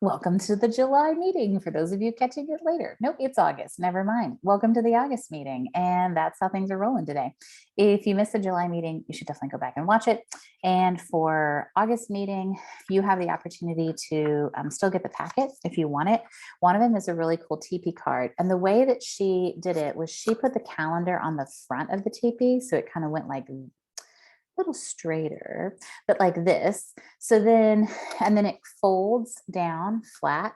Welcome to the July meeting. For those of you catching it later. Nope, it's August. Never mind. Welcome to the August meeting. And that's how things are rolling today. If you missed the July meeting, you should definitely go back and watch it. And for August meeting, you have the opportunity to still get the packet if you want it. One of them is a really cool TP card. And the way that she did it was she put the calendar on the front of the TP. So it kind of went like little straighter, but like this. So then, and then it folds down flat.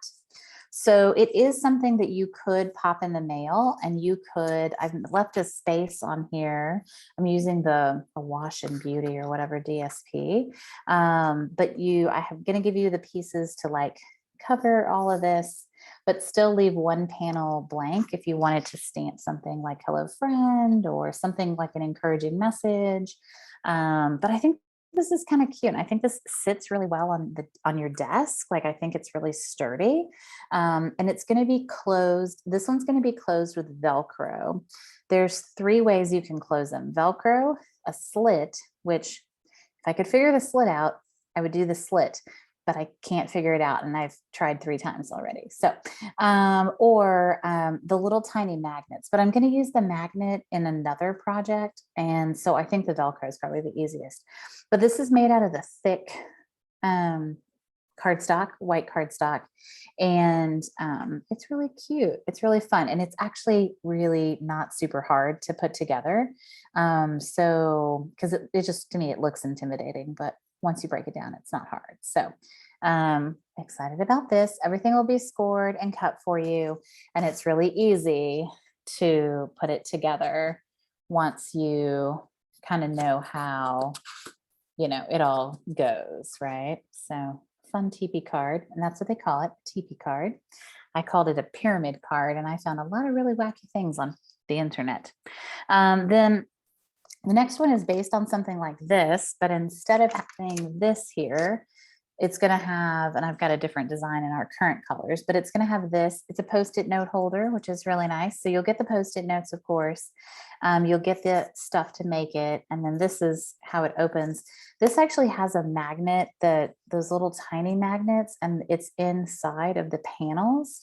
So it is something that you could pop in the mail and you could, I've left a space on here. I'm using the Wash and Beauty or whatever DSP. But I'm going to give you the pieces to like cover all of this, but still leave one panel blank if you wanted to stamp something like hello friend or something like an encouraging message. But I think this is kind of cute. And I think this sits really well on your desk. Like I think it's really sturdy. And it's going to be closed. This one's going to be closed with Velcro. There's 3 ways you can close them. Velcro, a slit, which if I could figure the slit out, I would do the slit, but I can't figure it out. And I've tried 3 times already. So, or the little tiny magnets, but I'm going to use the magnet in another project. And so I think the Velcro is probably the easiest, but this is made out of the thick cardstock, white cardstock. And it's really cute. It's really fun. And it's actually really not super hard to put together. So, cause it just, to me, it looks intimidating, but once you break it down, it's not hard. So excited about this. Everything will be scored and cut for you. And it's really easy to put it together once you kind of know how, it all goes, right? So fun TP card. And that's what they call it, TP card. I called it a pyramid card and I found a lot of really wacky things on the internet. Then the next one is based on something like this, but instead of having this here, it's going to have, and I've got a different design in our current colors, but it's going to have this. It's a Post-it note holder, which is really nice. So you'll get the Post-it notes, of course. You'll get the stuff to make it. And then this is how it opens. This actually has a magnet, those little tiny magnets, and it's inside of the panels.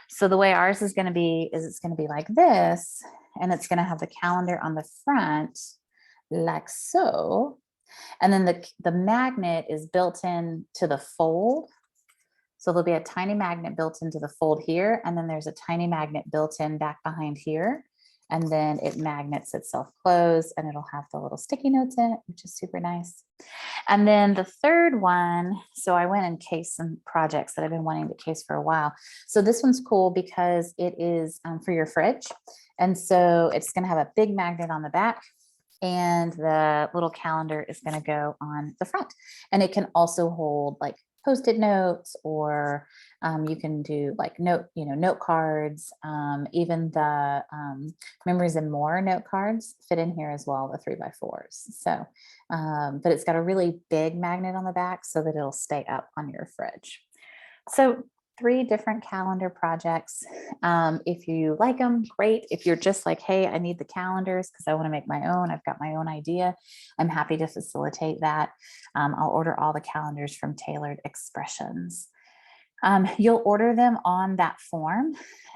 So the way ours is going to be, is it's going to be like this, and it's going to have the calendar on the front, like so. And then the magnet is built in to the fold. So there'll be a tiny magnet built into the fold here. And then there's a tiny magnet built in back behind here. And then it magnets itself closed and it'll have the little sticky notes in it, which is super nice. And then the third one, so I went and cased some projects that I've been wanting to case for a while. So this one's cool because it is for your fridge. And so it's going to have a big magnet on the back, and the little calendar is going to go on the front. And it can also hold like Post-it notes, or you can do like note cards. Even the Memories and More note cards fit in here as well, the 3x4s. So, but it's got a really big magnet on the back so that it'll stay up on your fridge. So 3 different calendar projects. If you like them, great. If you're just like, hey, I need the calendars because I want to make my own, I've got my own idea, I'm happy to facilitate that. I'll order all the calendars from Tailored Expressions. You'll order them on that form.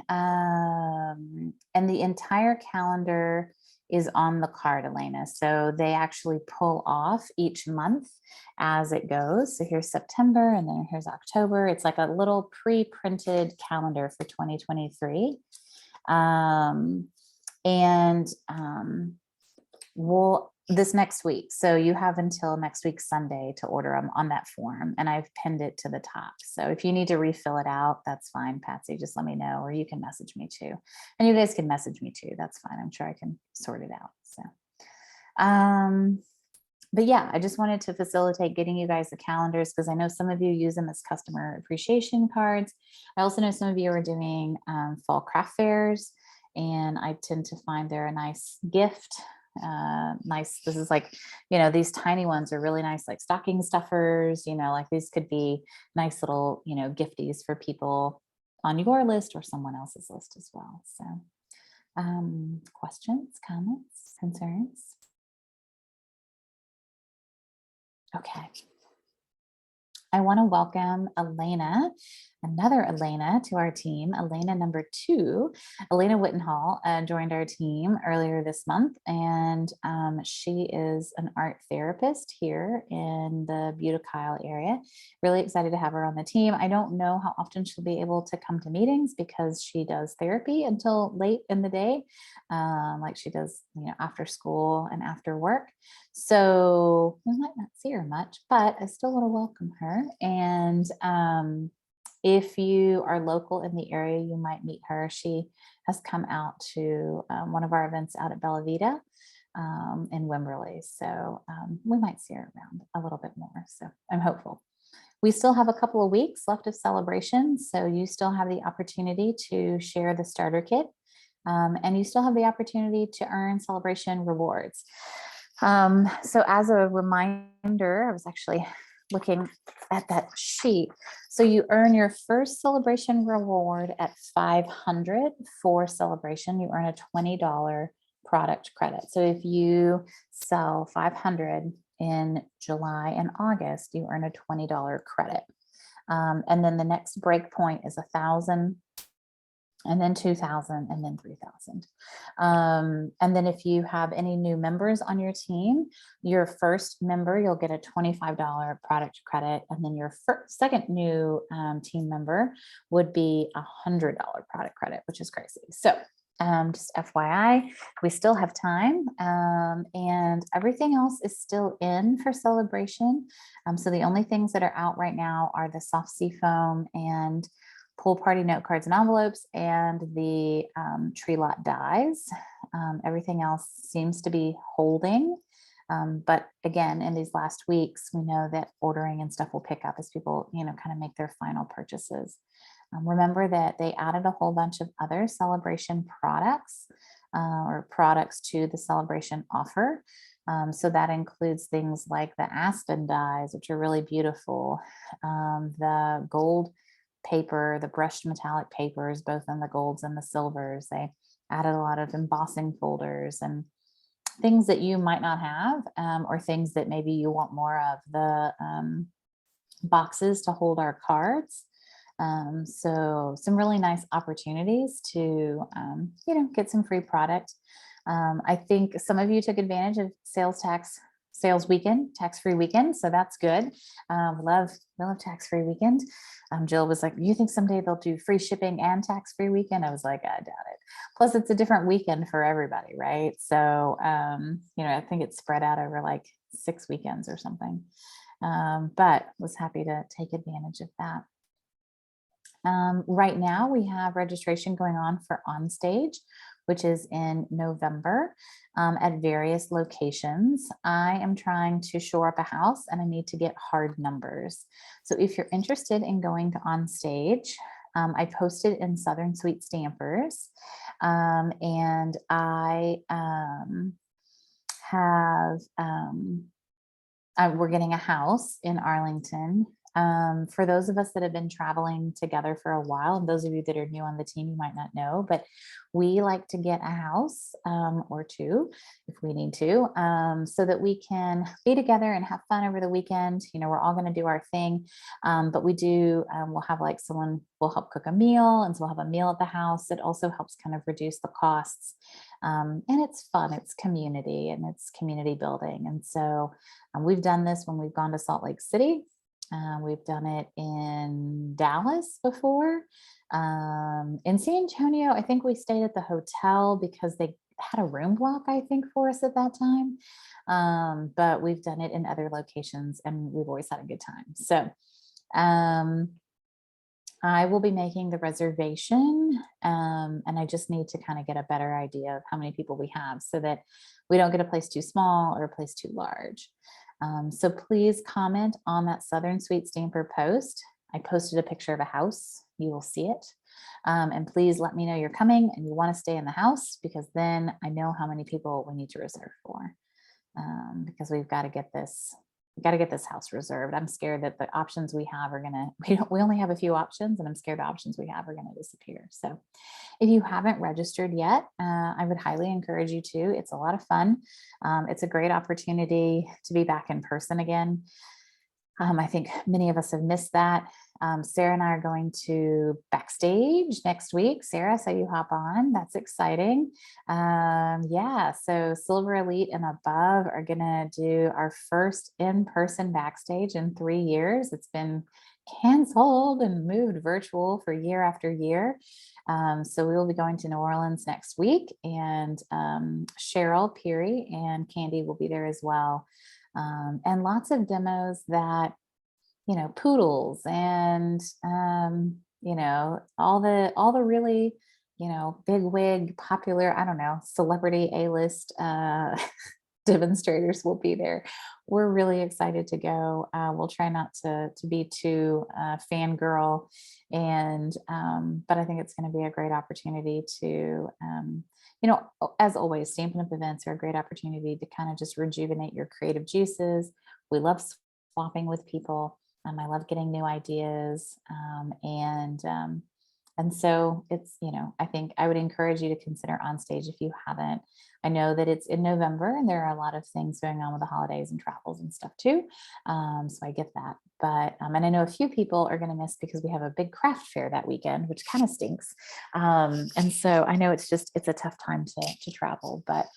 And the entire calendar is on the card, Elena. So they actually pull off each month as it goes. So here's September and then here's October. It's like a little pre-printed calendar for 2023. This next week. So you have until next week, Sunday, to order them on that form. And I've pinned it to the top. So if you need to refill it out, that's fine, Patsy, just let me know, or you can message me too. And you guys can message me too. That's fine. I'm sure I can sort it out. So, but yeah, I just wanted to facilitate getting you guys the calendars because I know some of you use them as customer appreciation cards. I also know some of you are doing fall craft fairs, and I tend to find they're a nice gift. Nice. This is like, these tiny ones are really nice, like stocking stuffers, like these could be nice little, gifties for people on your list or someone else's list as well. So, questions, comments, concerns? Okay. I want to welcome Elena, another Elena to our team. Elena number 2, Elena Wittenhall joined our team earlier this month, and she is an art therapist here in the Butte-Kyle area. Really excited to have her on the team. I don't know how often she'll be able to come to meetings because she does therapy until late in the day, like she does, after school and after work. So we might not see her much, but I still want to welcome her. And if you are local in the area, you might meet her. She has come out to one of our events out at Bella Vita in Wimberley. So we might see her around a little bit more. So I'm hopeful. We still have a couple of weeks left of celebration. So you still have the opportunity to share the starter kit. And you still have the opportunity to earn celebration rewards. So as a reminder, I was actually looking at that sheet. So you earn your first celebration reward at 500 for celebration. You earn a $20 product credit. So if you sell 500 in July and August, you earn a $20 credit. And then the next break point is 1,000. And then 2,000 and then 3,000. And then if you have any new members on your team, your first member, you'll get a $25 product credit. And then your second new team member would be a $100 product credit, which is crazy. So just FYI, we still have time and everything else is still in for celebration. So the only things that are out right now are the soft sea foam and pool party note cards and envelopes and the tree lot dies. Everything else seems to be holding. But again, in these last weeks, we know that ordering and stuff will pick up as people, kind of make their final purchases. Remember that they added a whole bunch of other celebration products or products to the celebration offer. So that includes things like the aspen dies, which are really beautiful, the gold paper, the brushed metallic papers, both in the golds and the silvers. They added a lot of embossing folders and things that you might not have, or things that maybe you want more of. The boxes to hold our cards. So some really nice opportunities to, get some free product. I think some of you took advantage of sales weekend, tax-free weekend. So that's good. We love tax-free weekend. Jill was like, you think someday they'll do free shipping and tax-free weekend? I was like, I doubt it. Plus it's a different weekend for everybody, right? So, I think it's spread out over like 6 weekends or something. But was happy to take advantage of that. Right now we have registration going on for OnStage, which is in November at various locations. I am trying to shore up a house and I need to get hard numbers. So if you're interested in going to OnStage, I posted in Southern Sweet Stampers and I we're getting a house in Arlington. For those of us that have been traveling together for a while, and those of you that are new on the team, you might not know, but we like to get a house or two if we need to, so that we can be together and have fun over the weekend. We're all going to do our thing, but we do, we'll have like someone will help cook a meal, and so we'll have a meal at the house. It also helps kind of reduce the costs. And it's fun, it's community, and it's community building. And so we've done this when we've gone to Salt Lake City. We've done it in Dallas before. In San Antonio, I think we stayed at the hotel because they had a room block, I think, for us at that time. But we've done it in other locations and we've always had a good time. So I will be making the reservation and I just need to kind of get a better idea of how many people we have so that we don't get a place too small or a place too large. So please comment on that Southern Sweet Stamper post. I posted a picture of a house. You will see it. And please let me know you're coming and you want to stay in the house, because then I know how many people we need to reserve for, because we've got to get this. We got to get this house reserved. I'm scared that the options we have are we only have a few options, and I'm scared the options we have are going to disappear. So if you haven't registered yet, I would highly encourage you to. It's a lot of fun. It's a great opportunity to be back in person again. I think many of us have missed that. Sarah and I are going to backstage next week. Sarah, so you hop on. That's exciting. Yeah, so Silver Elite and above are going to do our first in-person backstage in 3 years. It's been canceled and moved virtual for year after year. So we will be going to New Orleans next week, and Cheryl Peary and Candy will be there as well. And lots of demos that, poodles and, all the really, big wig, popular, I don't know, celebrity A-list demonstrators will be there. We're really excited to go. We'll try not to be too fangirl, and but I think it's going to be a great opportunity to, as always, Stampin' Up! Events are a great opportunity to kind of just rejuvenate your creative juices. We love swapping with people. I love getting new ideas, and so it's, I think I would encourage you to consider OnStage if you haven't. I know that it's in November and there are a lot of things going on with the holidays and travels and stuff too. So I get that. But, and I know a few people are going to miss because we have a big craft fair that weekend, which kind of stinks. And so I know it's a tough time to travel, but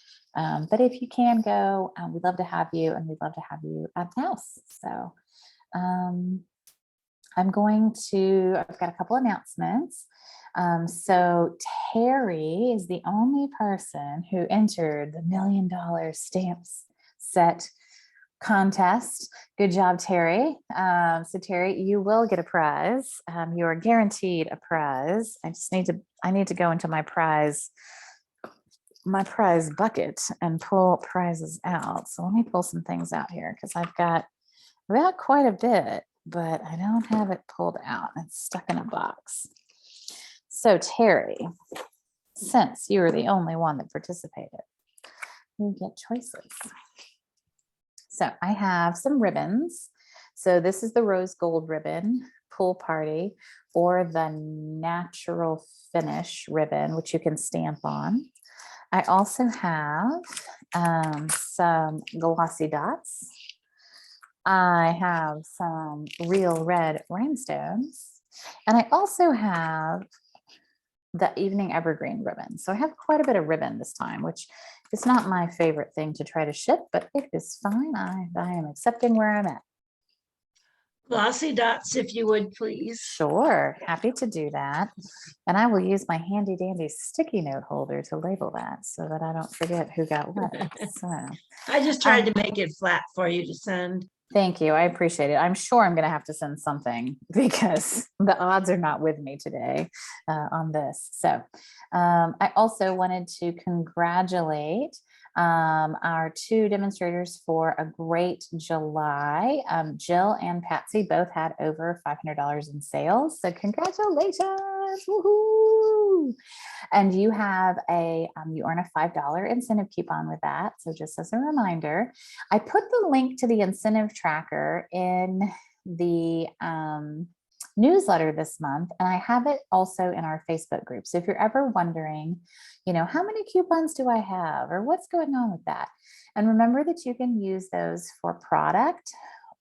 if you can go, we'd love to have you, and we'd love to have you at the house. So I've got a couple announcements. So Terry is the only person who entered the $1 million stamps set contest. Good job, Terry. So Terry, you will get a prize. You are guaranteed a prize. I need to go into my prize bucket and pull prizes out. So let me pull some things out here, because I've got quite a bit, but I don't have it pulled out. It's stuck in a box. So Terry, since you were the only one that participated, you get choices. So I have some ribbons. So this is the rose gold ribbon, pool party, or the natural finish ribbon, which you can stamp on. I also have some glossy dots. I have some real red rhinestones, and I also have the evening evergreen ribbon. So I have quite a bit of ribbon this time, which is not my favorite thing to try to ship, but it is fine. I am accepting where I'm at. Glossy dots, if you would, please. Sure, happy to do that. And I will use my handy dandy sticky note holder to label that so that I don't forget who got what. So I just tried to make it flat for you to send. Thank you. I appreciate it. I'm sure I'm going to have to send something because the odds are not with me today on this. So I also wanted to congratulate our 2 demonstrators for a great July. Jill and Patsy both had over $500 in sales. So congratulations. Woohoo! And you have you earn a $5 incentive coupon with that. So just as a reminder, I put the link to the incentive tracker in the newsletter this month, and I have it also in our Facebook group. So if you're ever wondering, how many coupons do I have, or what's going on with that? And remember that you can use those for product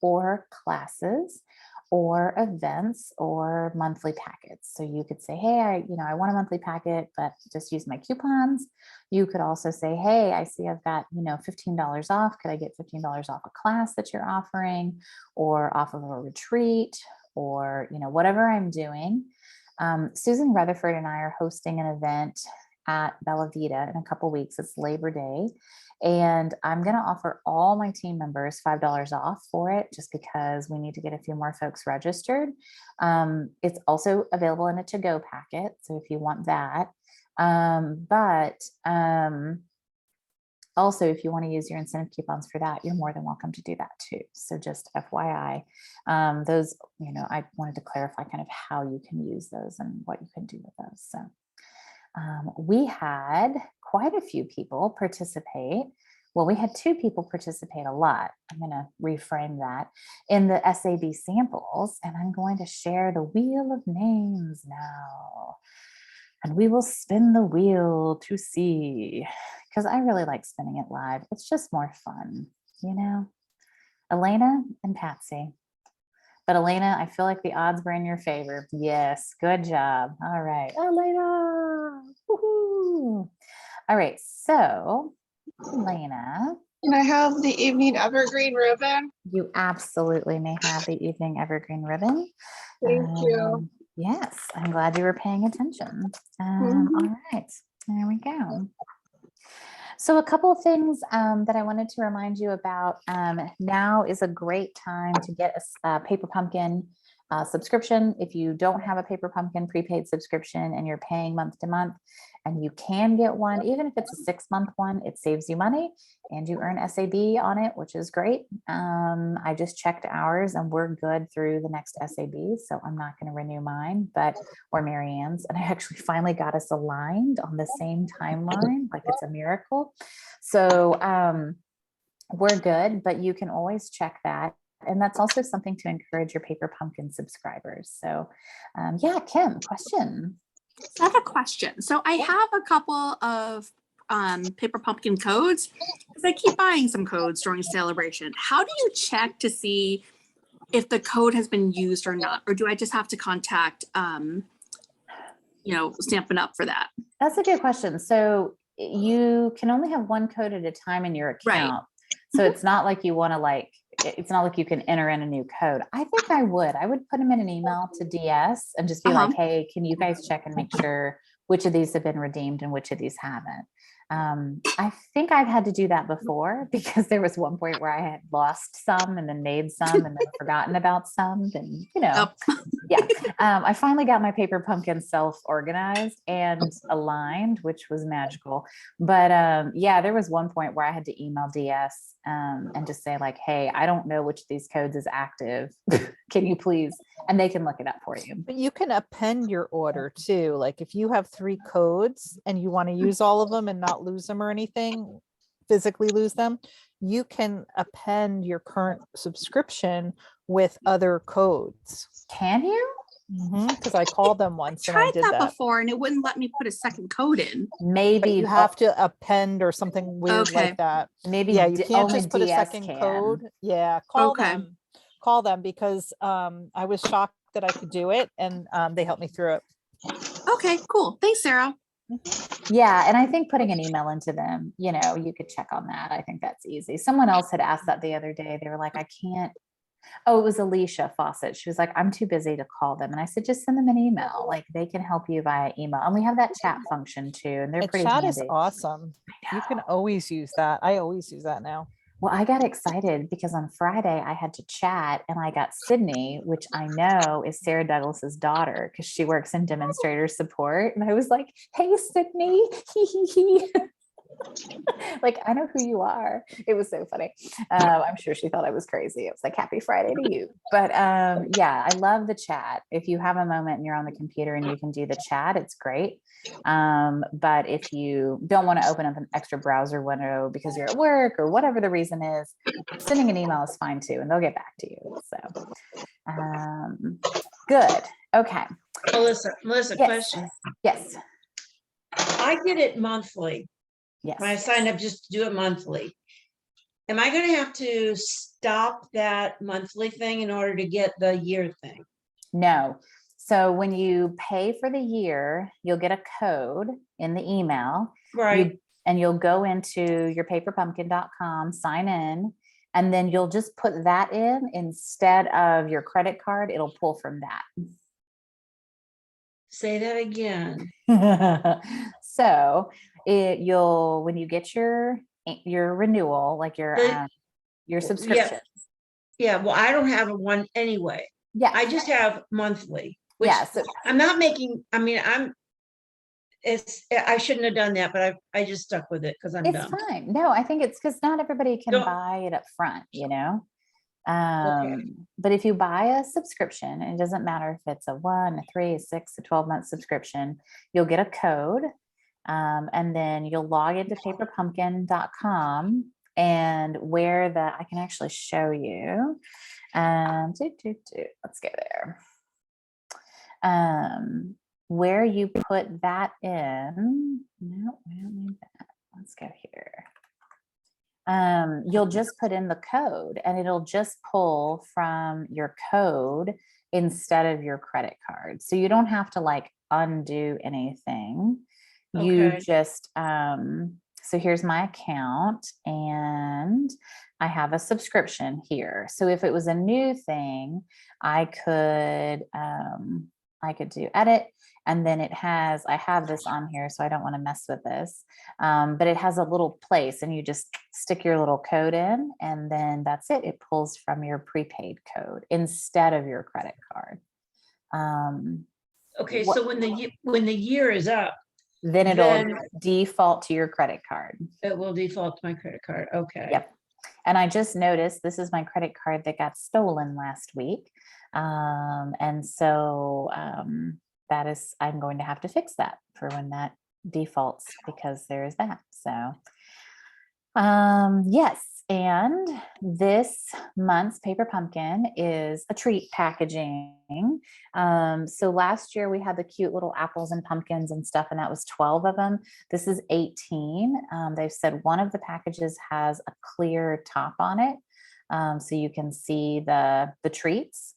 or classes or events or monthly packets. So you could say, hey, I want a monthly packet, but just use my coupons. You could also say, hey, I see I've got, $15 off. Could I get $15 off a class that you're offering, or off of a retreat, or, whatever I'm doing. Susan Rutherford and I are hosting an event at Bella Vita in a couple weeks. It's Labor Day. And I'm going to offer all my team members $5 off for it, just because we need to get a few more folks registered. It's also available in a to-go packet, so if you want that. Also, if you want to use your incentive coupons for that, you're more than welcome to do that too. So just FYI, those, I wanted to clarify kind of how you can use those and what you can do with those. So we had quite a few people participate. Well, we had 2 people participate a lot. I'm going to reframe that in the SAB samples, and I'm going to share the wheel of names now. And we will spin the wheel to see, because I really like spinning it live. It's just more fun, Elena and Patsy, But Elena, I feel like the odds were in your favor. Yes, good job. All right, Elena. Woohoo. All right, so Elena, Can I have the evening evergreen ribbon? you absolutely may have the evening evergreen ribbon. Thank you. Yes, I'm glad you were paying attention. Mhm. All right, there we go. So a couple of things that I wanted to remind you about. Now is a great time to get a Paper Pumpkin subscription. If you don't have a Paper Pumpkin prepaid subscription and you're paying month to month, and you can get one, even if it's a 6-month one, it saves you money and you earn SAB on it, which is great. I just checked ours and we're good through the next SAB, so I'm not going to renew mine, or Marianne's. And I actually finally got us aligned on the same timeline, like it's a miracle. So we're good, but you can always check that. And that's also something to encourage your Paper Pumpkin subscribers. So yeah, Kim, question. I have a question. So I have a couple of Paper Pumpkin codes because I keep buying some codes during celebration. How do you check to see if the code has been used or not? Or do I just have to contact, Stampin' Up for that? That's a good question. So you can only have one code at a time in your account. So it's not like you want to it's not like you can enter in a new code. I think I would put them in an email to DS and just be like, hey, can you guys check and make sure which of these have been redeemed and which of these haven't? I think I've had to do that before because there was one point where I had lost some and then made some and then forgotten about some. And, yeah. I finally got my Paper Pumpkin self-organized and aligned, which was magical. But yeah, there was one point where I had to email DS and just say like, hey, I don't know which of these codes is active. Can you please? And they can look it up for you. But you can append your order too. Like if you have 3 codes and you want to use all of them and not lose them or anything, physically lose them, you can append your current subscription with other codes. Can you? Because I called them once and I Tried did that that before and it wouldn't let me put a second code in. Maybe you have to append or something weird like that. Maybe Yeah, you can't only just put a DS second can. code. Yeah, call them because I was shocked that I could do it and they helped me through it. Okay, cool. Thanks, Sarah. Yeah, and I think putting an email into them, you could check on that. I think that's easy. Someone else had asked that the other day. They were like, I can't. Oh, it was Alicia Fawcett. She was like, I'm too busy to call them. And I said, just send them an email. Like they can help you via email. And we have that chat function too. And they're pretty chat handy. is awesome. You can always use that. I always use that now. Well, I got excited because on Friday I had to chat and I got Sydney, which I know is Sarah Douglas's daughter because she works in demonstrator support. And I was like, hey, Sydney. Like, I know who you are. It was so funny. I'm sure she thought I was crazy. It was like, happy Friday to you. But yeah, I love the chat. If you have a moment and you're on the computer and you can do the chat, it's great. But if you don't want to open up an extra browser window because you're at work or whatever the reason is, sending an email is fine too, and they'll get back to you. So good. Okay. Melissa, Yes. question. Yes. I get it monthly. Yes. When I signed up just to do it monthly. Am I going to have to stop that monthly thing in order to get the year thing? No. So when you pay for the year, you'll get a code in the email. Right. And you'll go into your paperpumpkin.com, sign in, and then you'll just put that in instead of your credit card. It'll pull from that. Say that again. So when you get your renewal, like your subscription. Yeah. Well, I don't have a one anyway. Yeah. I just have monthly. Which So I'm not making. I mean, I shouldn't have done that, but I just stuck with it because I'm it's dumb. fine. No, I think it's because not everybody can Don't- buy it up front, Okay. But if you buy a subscription, it doesn't matter if it's a 1, a 3, a 6, a 12-month subscription, you'll get a code. And then you'll log into paperpumpkin.com and I can actually show you. Let's go there. Where you put that in. No, we don't need that. Let's go here. You'll just put in the code and it'll just pull from your code instead of your credit card. So you don't have to like undo anything. You Okay. just, so here's my account and I have a subscription here. So if it was a new thing, I could do edit, and then I have this on here, so I don't want to mess with this. But it has a little place and you just stick your little code in and then that's it. It pulls from your prepaid code instead of your credit card. Okay, What- so when the year is up, Then it'll then default to your credit card. it will default to my credit card. Okay. Yep. And I just noticed this is my credit card that got stolen last week. And so I'm going to have to fix that for when that defaults because there's that. So yes. And this month's Paper Pumpkin is a treat packaging. So last year we had the cute little apples and pumpkins and stuff, and that was 12 of them. This is 18. They've said one of the packages has a clear top on it. So you can see the treats,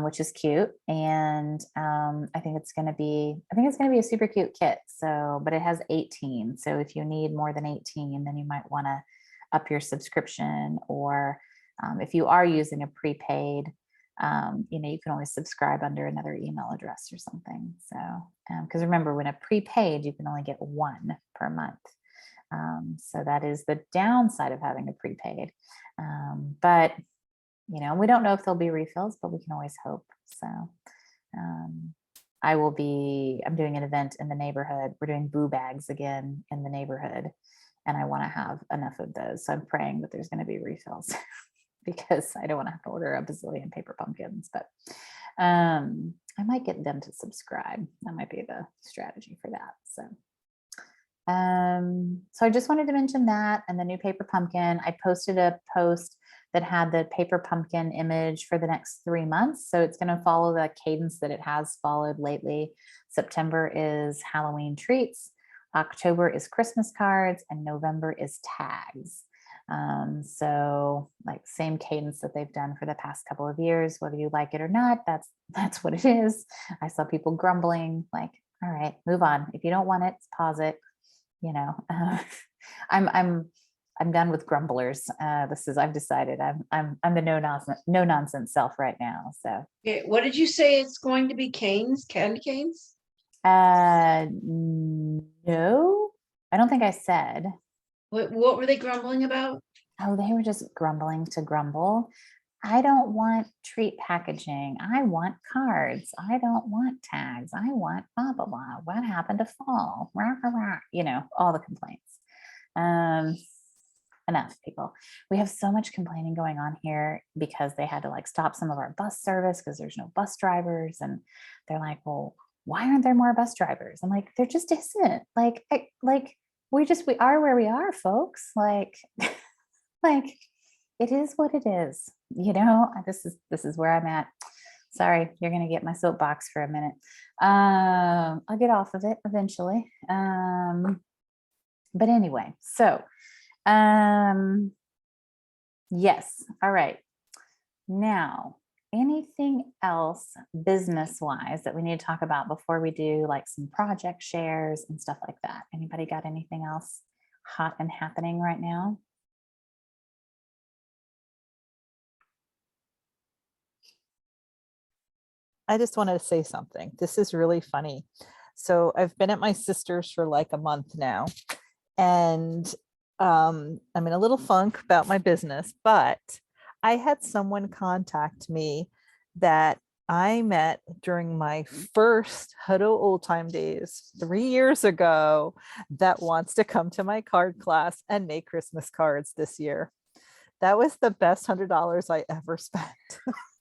which is cute. And I think it's going to be a super cute kit. So, but it has 18. So if you need more than 18, then you might want to up your subscription, or if you are using a prepaid, you can always subscribe under another email address or something. So, because remember, when a prepaid, you can only get one per month. So that is the downside of having a prepaid. But we don't know if there'll be refills, but we can always hope. So I'm doing an event in the neighborhood. We're doing boo bags again in the neighborhood. And I want to have enough of those. So I'm praying that there's going to be refills because I don't want to have to order a bazillion paper pumpkins, but I might get them to subscribe. That might be the strategy for that. So I just wanted to mention that and the new paper pumpkin. I posted a post that had the paper pumpkin image for the next 3 months. So it's going to follow the cadence that it has followed lately. September is Halloween treats. October is Christmas cards, and November is tags. So like same cadence that they've done for the past couple of years, whether you like it or not, that's what it is. I saw people grumbling like, all right, move on. If you don't want it, pause it. I'm done with grumblers. I've decided I'm the no nonsense self right now. So Okay, what did you say it's going to be? Canes, candy canes? no, I don't think I said. What were they grumbling about? Oh, they were just grumbling to grumble. I don't want treat packaging. I want cards. I don't want tags. I want blah, blah, blah. What happened to fall? Rah, rah, rah. All the complaints. Enough, people. We have so much complaining going on here because they had to like stop some of our bus service because there's no bus drivers. And they're like, well, why aren't there more bus drivers? I'm like, there just isn't. We are where we are, folks. Like it is what it is. This is where I'm at. Sorry, you're gonna get my soapbox for a minute. I'll get off of it eventually. But anyway, so yes. All right. Now, anything else business-wise that we need to talk about before we do like some project shares and stuff like that? Anybody got anything else hot and happening right now? I just wanted to say something. This is really funny. So I've been at my sister's for like a month now, and I'm in a little funk about my business, but I had someone contact me that I met during my first Hutto Old Time days 3 years ago that wants to come to my card class and make Christmas cards this year. That was the best $100 I ever spent.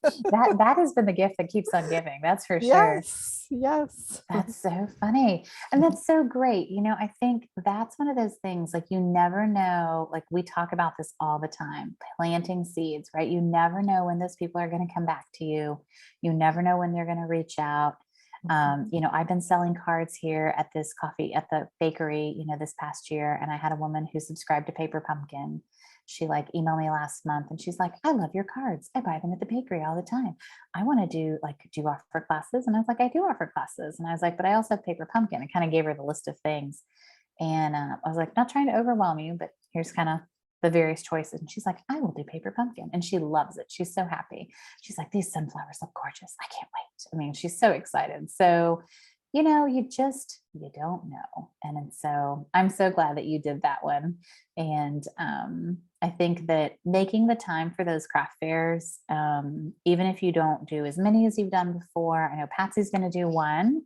That has been the gift that keeps on giving. That's for sure. Yes. That's so funny. And that's so great. I think that's one of those things, like you never know, like we talk about this all the time, planting seeds, right? You never know when those people are going to come back to you. You never know when they're going to reach out. You know, I've been selling cards here at this coffee at the bakery, you know, this past year, and I had a woman who subscribed to Paper Pumpkin. She like emailed me last month and she's like, I love your cards. I buy them at the bakery all the time. I want to do you offer classes? And I was like, I do offer classes. And I was like, but I also have Paper Pumpkin. I kind of gave her the list of things. And I was like, not trying to overwhelm you, but here's kind of the various choices. And she's like, I will do Paper Pumpkin. And she loves it. She's so happy. She's like, these sunflowers look gorgeous. I can't wait. I mean, she's so excited. So, you know, you don't know. And so I'm so glad that you did that one. And I think that making the time for those craft fairs, even if you don't do as many as you've done before, I know Patsy's going to do one,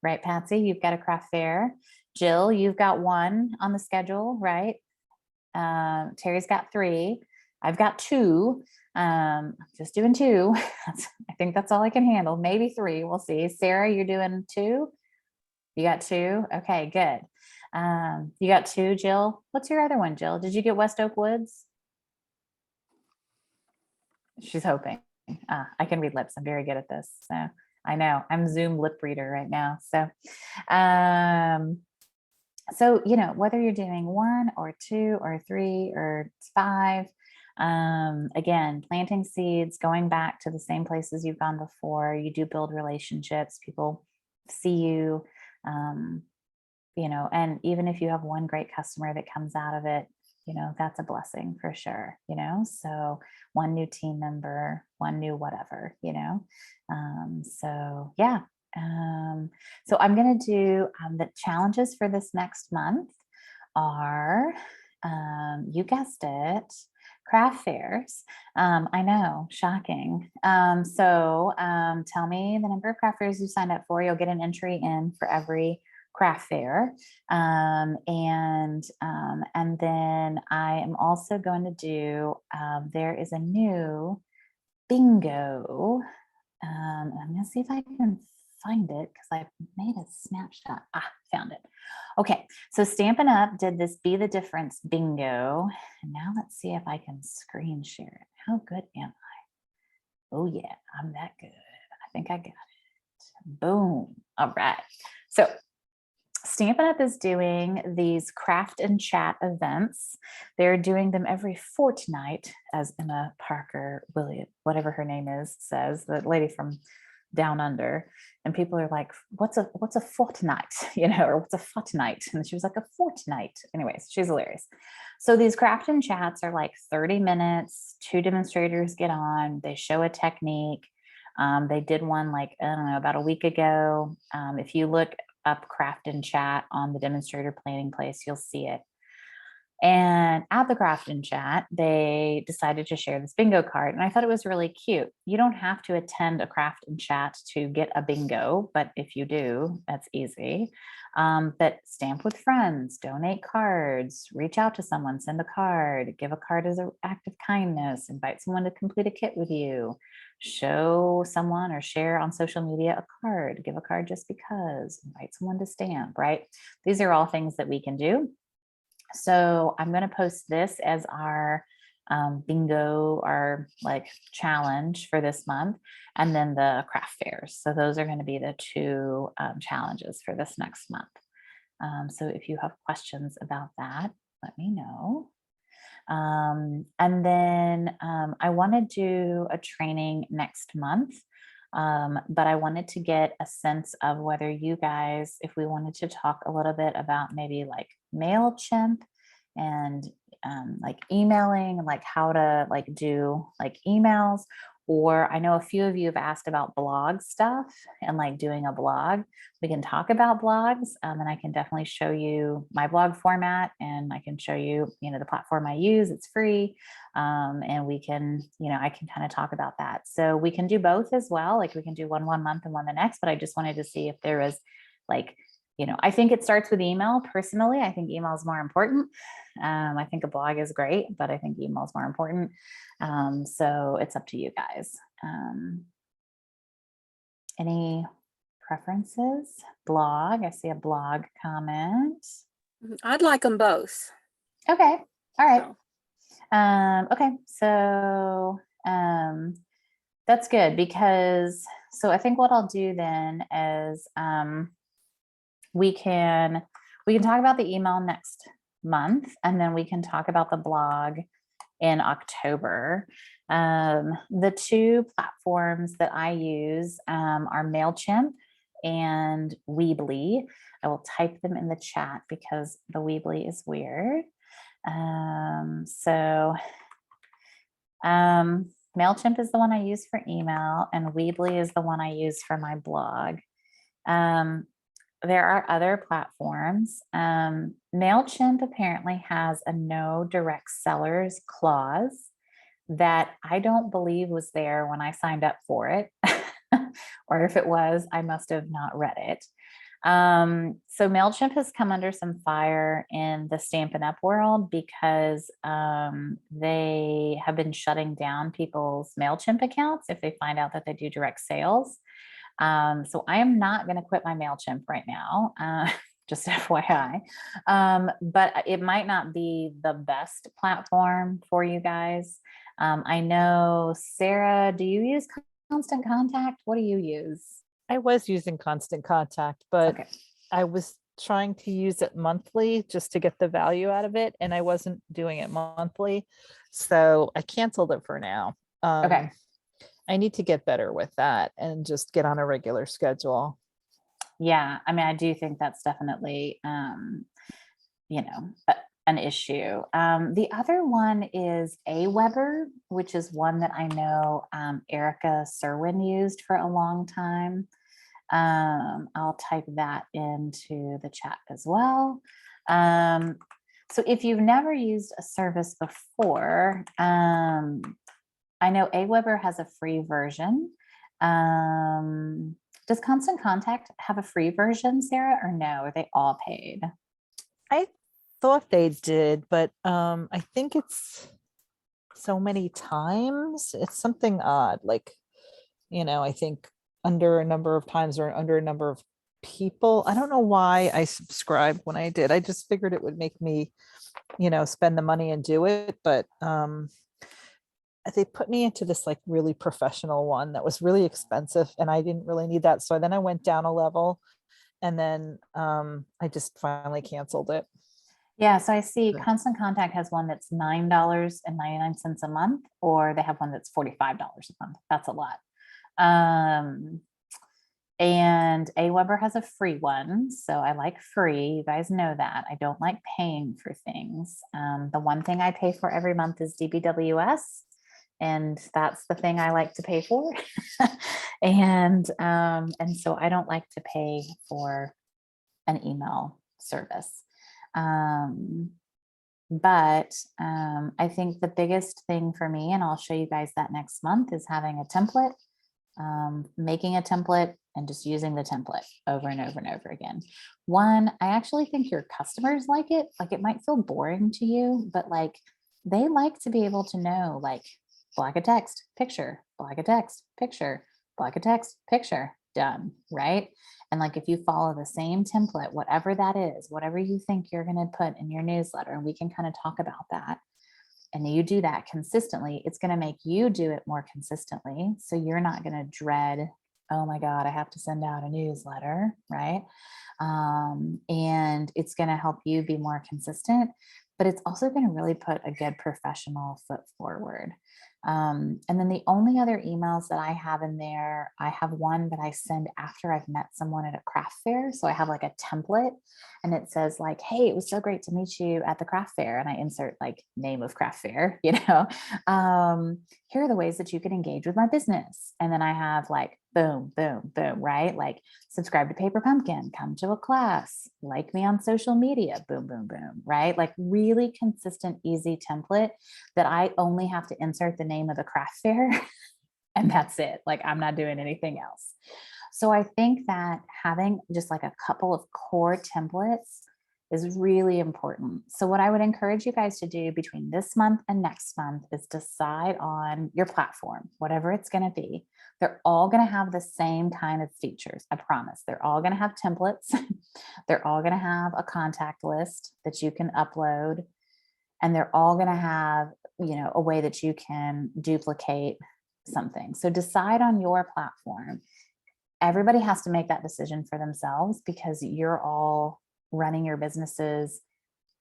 right? Patsy, you've got a craft fair. Jill, you've got one on the schedule, right? Terry's got 3. I've got 2. I'm just doing 2. I think that's all I can handle. Maybe 3. We'll see. Sarah, you're doing 2. You got 2. Okay, good. You got 2, Jill. What's your other one, Jill? Did you get West Oak Woods? She's hoping. I can read lips. I'm very good at this. So I know I'm Zoom lip reader right now. So, you know, whether you're doing 1 or 2 or 3 or 5, again, planting seeds, going back to the same places you've gone before, you do build relationships, people see you, you know, and even if you have one great customer that comes out of it, you know, that's a blessing for sure, you know, so one new team member, one new whatever, you know, so yeah. So I'm going to do the challenges for this next month are, you guessed it, craft fairs. I know, shocking. So tell me the number of craft fairs you signed up for. You'll get an entry in for every craft fair. And then I am also going to do, there is a new bingo. I'm going to see if I can find it because I made a snapshot. Found it. Okay, so Stampin' Up did this Be the Difference bingo. And now let's see if I can screen share it. How good am I? Oh yeah, I'm that good. I think I got it. Boom. All right. So Stampin' Up is doing these craft and chat events. They're doing them every fortnight, as Emma Parker Williams, whatever her name is, says, the lady from Down Under. And people are like, what's a fortnight, you know, or what's a fortnight? And she was like, a fortnight. Anyways, she's hilarious. So these craft and chats are like 30 minutes, 2 demonstrators get on, they show a technique. They did one like, I don't know, about a week ago. If you look up craft and chat on the demonstrator planning place, you'll see it. And at the craft and chat, they decided to share this bingo card. And I thought it was really cute. You don't have to attend a craft and chat to get a bingo, but if you do, that's easy. But stamp with friends, donate cards, reach out to someone, send a card, give a card as an act of kindness, invite someone to complete a kit with you, show someone or share on social media a card, give a card just because, invite someone to stamp, right? These are all things that we can do. So I'm going to post this as our bingo, our like challenge for this month, and then the craft fairs. So those are going to be the 2 challenges for this next month. So if you have questions about that, let me know. And then I want to do a training next month. But I wanted to get a sense of whether you guys, if we wanted to talk a little bit about maybe like MailChimp and like emailing, like how to like do like emails, or I know a few of you have asked about blog stuff and like doing a blog. We can talk about blogs, and I can definitely show you my blog format, and I can show you, you know, the platform I use. It's free. And we can, you know, I can kind of talk about that. So we can do both as well. Like we can do one month and one the next, but I just wanted to see if there was like, you know, I think it starts with email. Personally, I think email is more important. I think a blog is great, but I think email is more important. So it's up to you guys. Any preferences? Blog, I see a blog comment. I'd like them both. Okay, all right. So, Okay, so That's good because, so I think what I'll do then is we can talk about the email next month, and then we can talk about the blog in October. The two platforms that I use are MailChimp and Weebly. I will type them in the chat because the Weebly is weird. MailChimp is the one I use for email, and Weebly is the one I use for my blog. There are other platforms. MailChimp apparently has a no direct sellers clause that I don't believe was there when I signed up for it. Or if it was, I must have not read it. So MailChimp has come under some fire in the Stampin' Up world because they have been shutting down people's MailChimp accounts if they find out that they do direct sales. So I am not going to quit my MailChimp right now, just FYI. But it might not be the best platform for you guys. I know, Sarah, do you use Constant Contact? What do you use? I was using Constant Contact, but Okay. I was trying to use it monthly just to get the value out of it, and I wasn't doing it monthly. So I canceled it for now. Okay. I need to get better with that and just get on a regular schedule. Yeah. I mean, I do think that's definitely, an issue. The other one is Aweber, which is one that I know Erica Serwin used for a long time. I'll type that into the chat as well. So if you've never used a service before, I know Aweber has a free version. Does Constant Contact have a free version, Sarah, or no? Are they all paid? I thought they did, but I think it's so many times. It's something odd, like, I think under a number of times or under a number of people. I don't know why I subscribed when I did. I just figured it would make me, spend the money and do it. But they put me into this like really professional one that was really expensive, and I didn't really need that. So then I went down a level, and then I just finally canceled it. Yeah, so I see Right. Constant Contact has one that's $9.99 a month, or they have one that's $45 a month. That's a lot. And Aweber has a free one. So I like free. You guys know that. I don't like paying for things. The one thing I pay for every month is DBWS. And that's the thing I like to pay for. and so I don't like to pay for an email service. But I think the biggest thing for me, and I'll show you guys that next month, is having a template, making a template and just using the template over and over and over again. One, I actually think your customers like it. Like, it might feel boring to you, but like, they like to be able to know, like, block a text, picture, block a text, picture, block a text, picture, done, right? And like, if you follow the same template, whatever that is, whatever you think you're going to put in your newsletter, and we can kind of talk about that, and you do that consistently, it's going to make you do it more consistently. So you're not going to dread, oh my God, I have to send out a newsletter, right? And it's going to help you be more consistent, but it's also going to really put a good professional foot forward. And then the only other emails that I have in there, I have one that I send after I've met someone at a craft fair. So I have like a template, and it says like, hey, it was so great to meet you at the craft fair. And I insert like name of craft fair, here are the ways that you can engage with my business. And then I have like, boom, boom, boom, right? Like, subscribe to Paper Pumpkin, come to a class, like me on social media, boom, boom, boom, right? Like, really consistent, easy template that I only have to insert the name of the craft fair and that's it. Like, I'm not doing anything else. So I think that having just like a couple of core templates is really important. So what I would encourage you guys to do between this month and next month is decide on your platform, whatever it's going to be. They're all going to have the same kind of features. I promise. They're all going to have templates. They're all going to have a contact list that you can upload. And they're all going to have, a way that you can duplicate something. So decide on your platform. Everybody has to make that decision for themselves because you're all running your businesses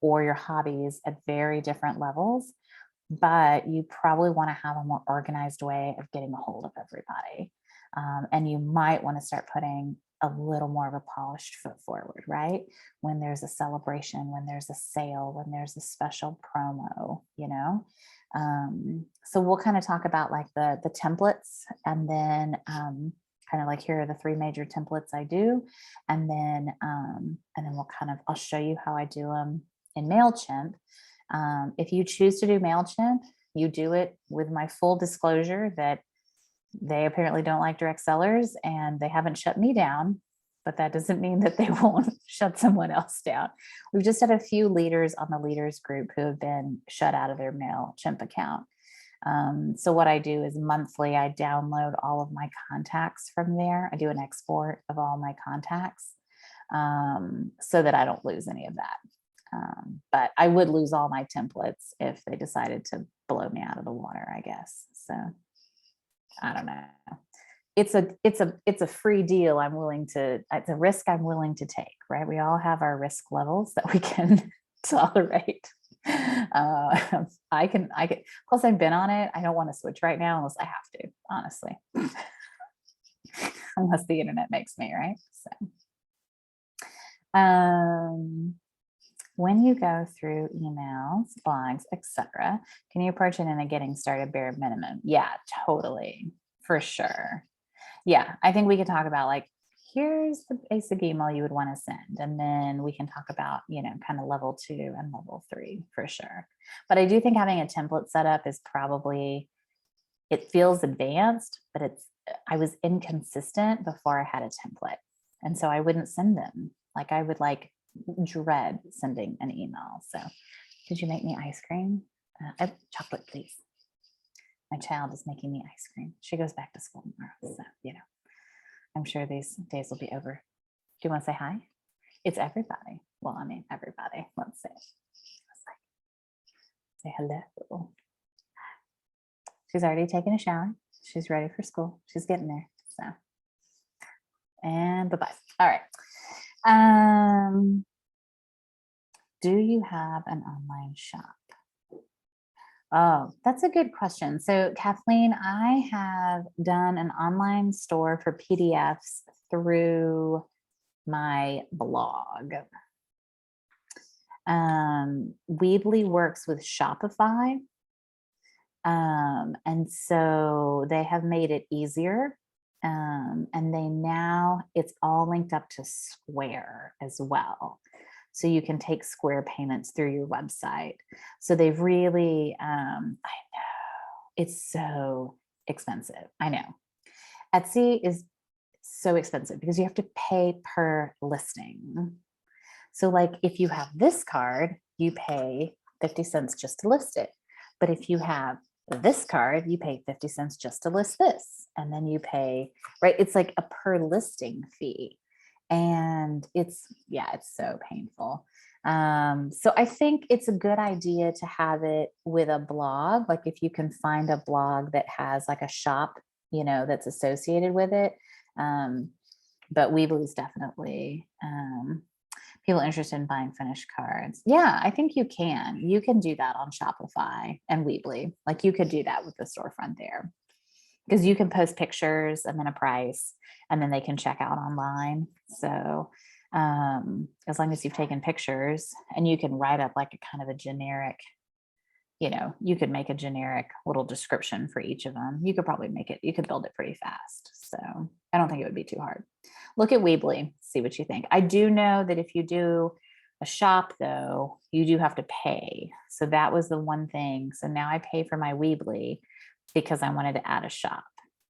or your hobbies at very different levels, but you probably want to have a more organized way of getting a hold of everybody. And you might want to start putting a little more of a polished foot forward, right? When there's a celebration, when there's a sale, when there's a special promo, you know? So we'll kind of talk about like the templates, and then kind of like, here are the 3 major templates I do. And then we'll I'll show you how I do them in MailChimp. If you choose to do MailChimp, you do it with my full disclosure that they apparently don't like direct sellers and they haven't shut me down, but that doesn't mean that they won't shut someone else down. We've just had a few leaders on the leaders group who have been shut out of their MailChimp account. So what I do is monthly, I download all of my contacts from there. I do an export of all my contacts so that I don't lose any of that. But I would lose all my templates if they decided to blow me out of the water, I guess. So I don't know. It's a free deal. It's a risk I'm willing to take, right? We all have our risk levels that we can tolerate. I can, plus I've been on it. I don't want to switch right now unless I have to, honestly, unless the internet makes me, right? So, when you go through emails, blogs, etc., can you approach it in a getting started bare minimum? Yeah, totally, for sure. Yeah, I think we could talk about like, here's the basic email you would want to send. And then we can talk about, kind of level 2 and level 3 for sure. But I do think having a template set up is probably, it feels advanced, but I was inconsistent before I had a template. And so I wouldn't send them. Like I would dread sending an email. So could you make me ice cream? Chocolate, please. My child is making me ice cream. She goes back to school tomorrow. So, I'm sure these days will be over. Do you want to say hi? It's everybody. Well, I mean, everybody. Let's say. Say hello. She's already taken a shower. She's ready for school. She's getting there. So, and bye-bye. All right. Do you have an online shop? Oh, that's a good question. So Kathleen, I have done an online store for PDFs through my blog. Weebly works with Shopify. And so they have made it easier. And it's all linked up to Square as well. So you can take Square payments through your website. So they've really, I know, it's so expensive. I know. Etsy is so expensive because you have to pay per listing. So like if you have this card, you pay 50 cents just to list it. But if you have this card, you pay 50 cents just to list this. And then you pay, right? It's like a per listing fee. And it's so painful. So I think it's a good idea to have it with a blog. Like if you can find a blog that has like a shop, that's associated with it. But Weebly is definitely, people interested in buying finished cards. Yeah, I think you can do that on Shopify and Weebly. Like you could do that with the storefront there. Because you can post pictures and then a price, and then they can check out online. So as long as you've taken pictures, and you can write up like a kind of a generic, you could make a generic little description for each of them. You could probably you could build it pretty fast. So I don't think it would be too hard. Look at Weebly, see what you think. I do know that if you do a shop though, you do have to pay. So that was the one thing. So now I pay for my Weebly because I wanted to add a shop.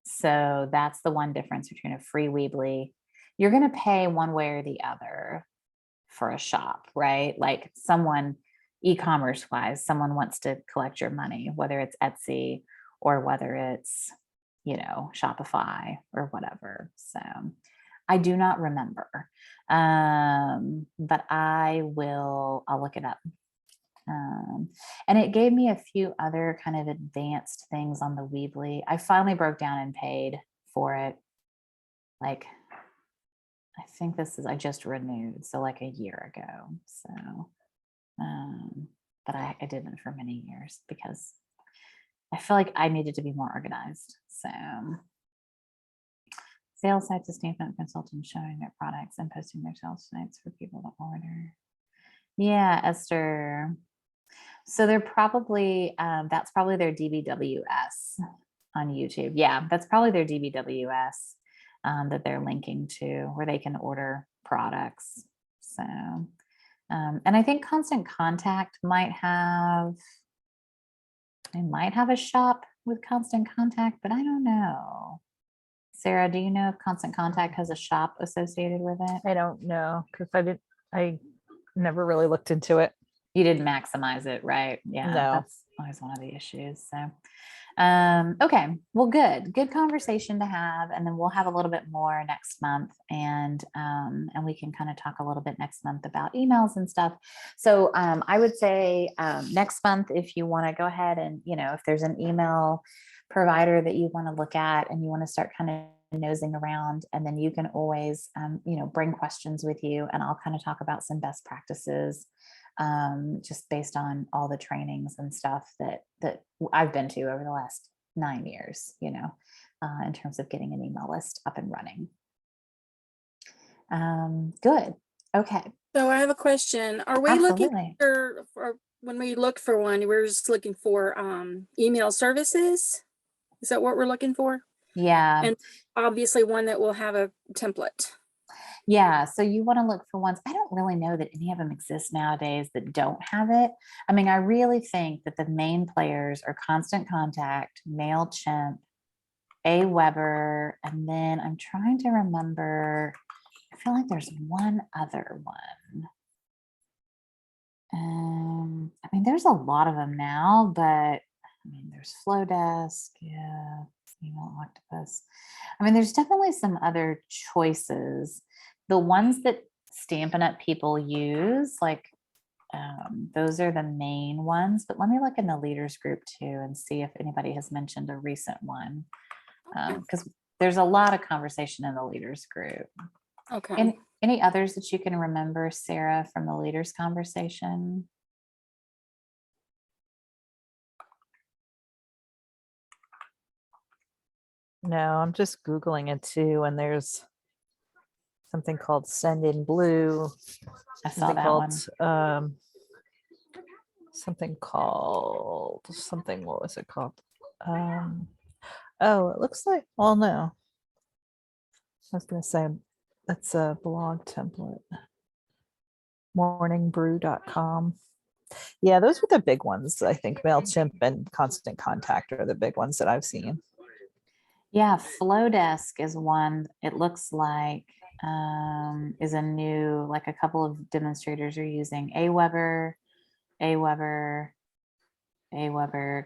So that's the one difference between a free Weebly. You're going to pay one way or the other for a shop, right? Like someone, e-commerce wise, someone wants to collect your money, whether it's Etsy or whether it's, Shopify or whatever. So I do not remember, but I'll look it up. And it gave me a few other kind of advanced things on the Weebly. I finally broke down and paid for it. Like, I think I just renewed. So like a year ago. So, but I didn't for many years because I feel like I needed to be more organized. So sales sites to Stampin' Up consultants showing their products and posting their sales sites for people to order. Yeah, Esther. So they're probably, that's probably their DBWS on YouTube. Yeah, that's probably their DBWS that they're linking to where they can order products. So, and I think Constant Contact might have a shop with Constant Contact, but I don't know. Sarah, do you know if Constant Contact has a shop associated with it? I don't know because I never really looked into it. You didn't maximize it, right? Yeah, No. that's always one of the issues. So, okay, well, good conversation to have, and then we'll have a little bit more next month, and we can kind of talk a little bit next month about emails and stuff. So, I would say next month, if you want to go ahead and if there's an email provider that you want to look at and you want to start kind of nosing around, and then you can always bring questions with you, and I'll kind of talk about some best practices just based on all the trainings and stuff that I've been to over the last 9 years, in terms of getting an email list up and running. Good. Okay. So I have a question. Are we looking Absolutely. for when we look for one, we're just looking for email services? Is that what we're looking for? Yeah. And obviously one that will have a template. Yeah. So you want to look for ones. I don't really know that any of them exist nowadays that don't have it. I mean, I really think that the main players are Constant Contact, MailChimp, Aweber, and then I'm trying to remember, I feel like there's one other one. I mean, there's a lot of them now, but I mean, there's Flowdesk, yeah, Email Octopus. I mean, there's definitely some other choices. The ones that Stampin' Up people use, like those are the main ones, but let me look in the leaders group too and see if anybody has mentioned a recent one. Because there's a lot of conversation in the leaders group. Okay. And any others that you can remember, Sarah, from the leaders conversation? No, I'm just Googling it too, and there's something called Send in Blue. I saw that one. What was it called? Oh, it looks like, well, no. I was going to say that's a blog template. Morningbrew.com. Yeah, those were the big ones. I think MailChimp and Constant Contact are the big ones that I've seen. Yeah, Flowdesk is one, it looks like, is a new, like a couple of demonstrators are using Aweber,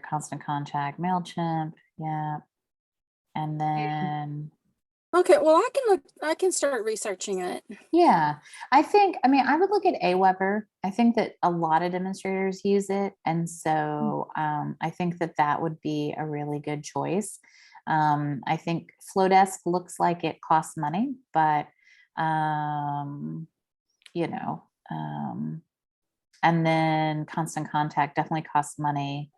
Constant Contact, MailChimp, yeah. And then, Okay, well, I can start researching it. yeah, I would look at Aweber. I think that a lot of demonstrators use it. And so I think that would be a really good choice. I think Flowdesk looks like it costs money, but and then Constant Contact definitely costs money.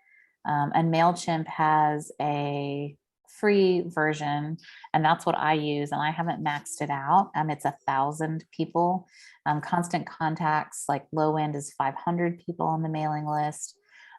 And MailChimp has a free version, and that's what I use, and I haven't maxed it out. It's 1,000 people. Constant Contacts, like low end, is 500 people on the mailing list.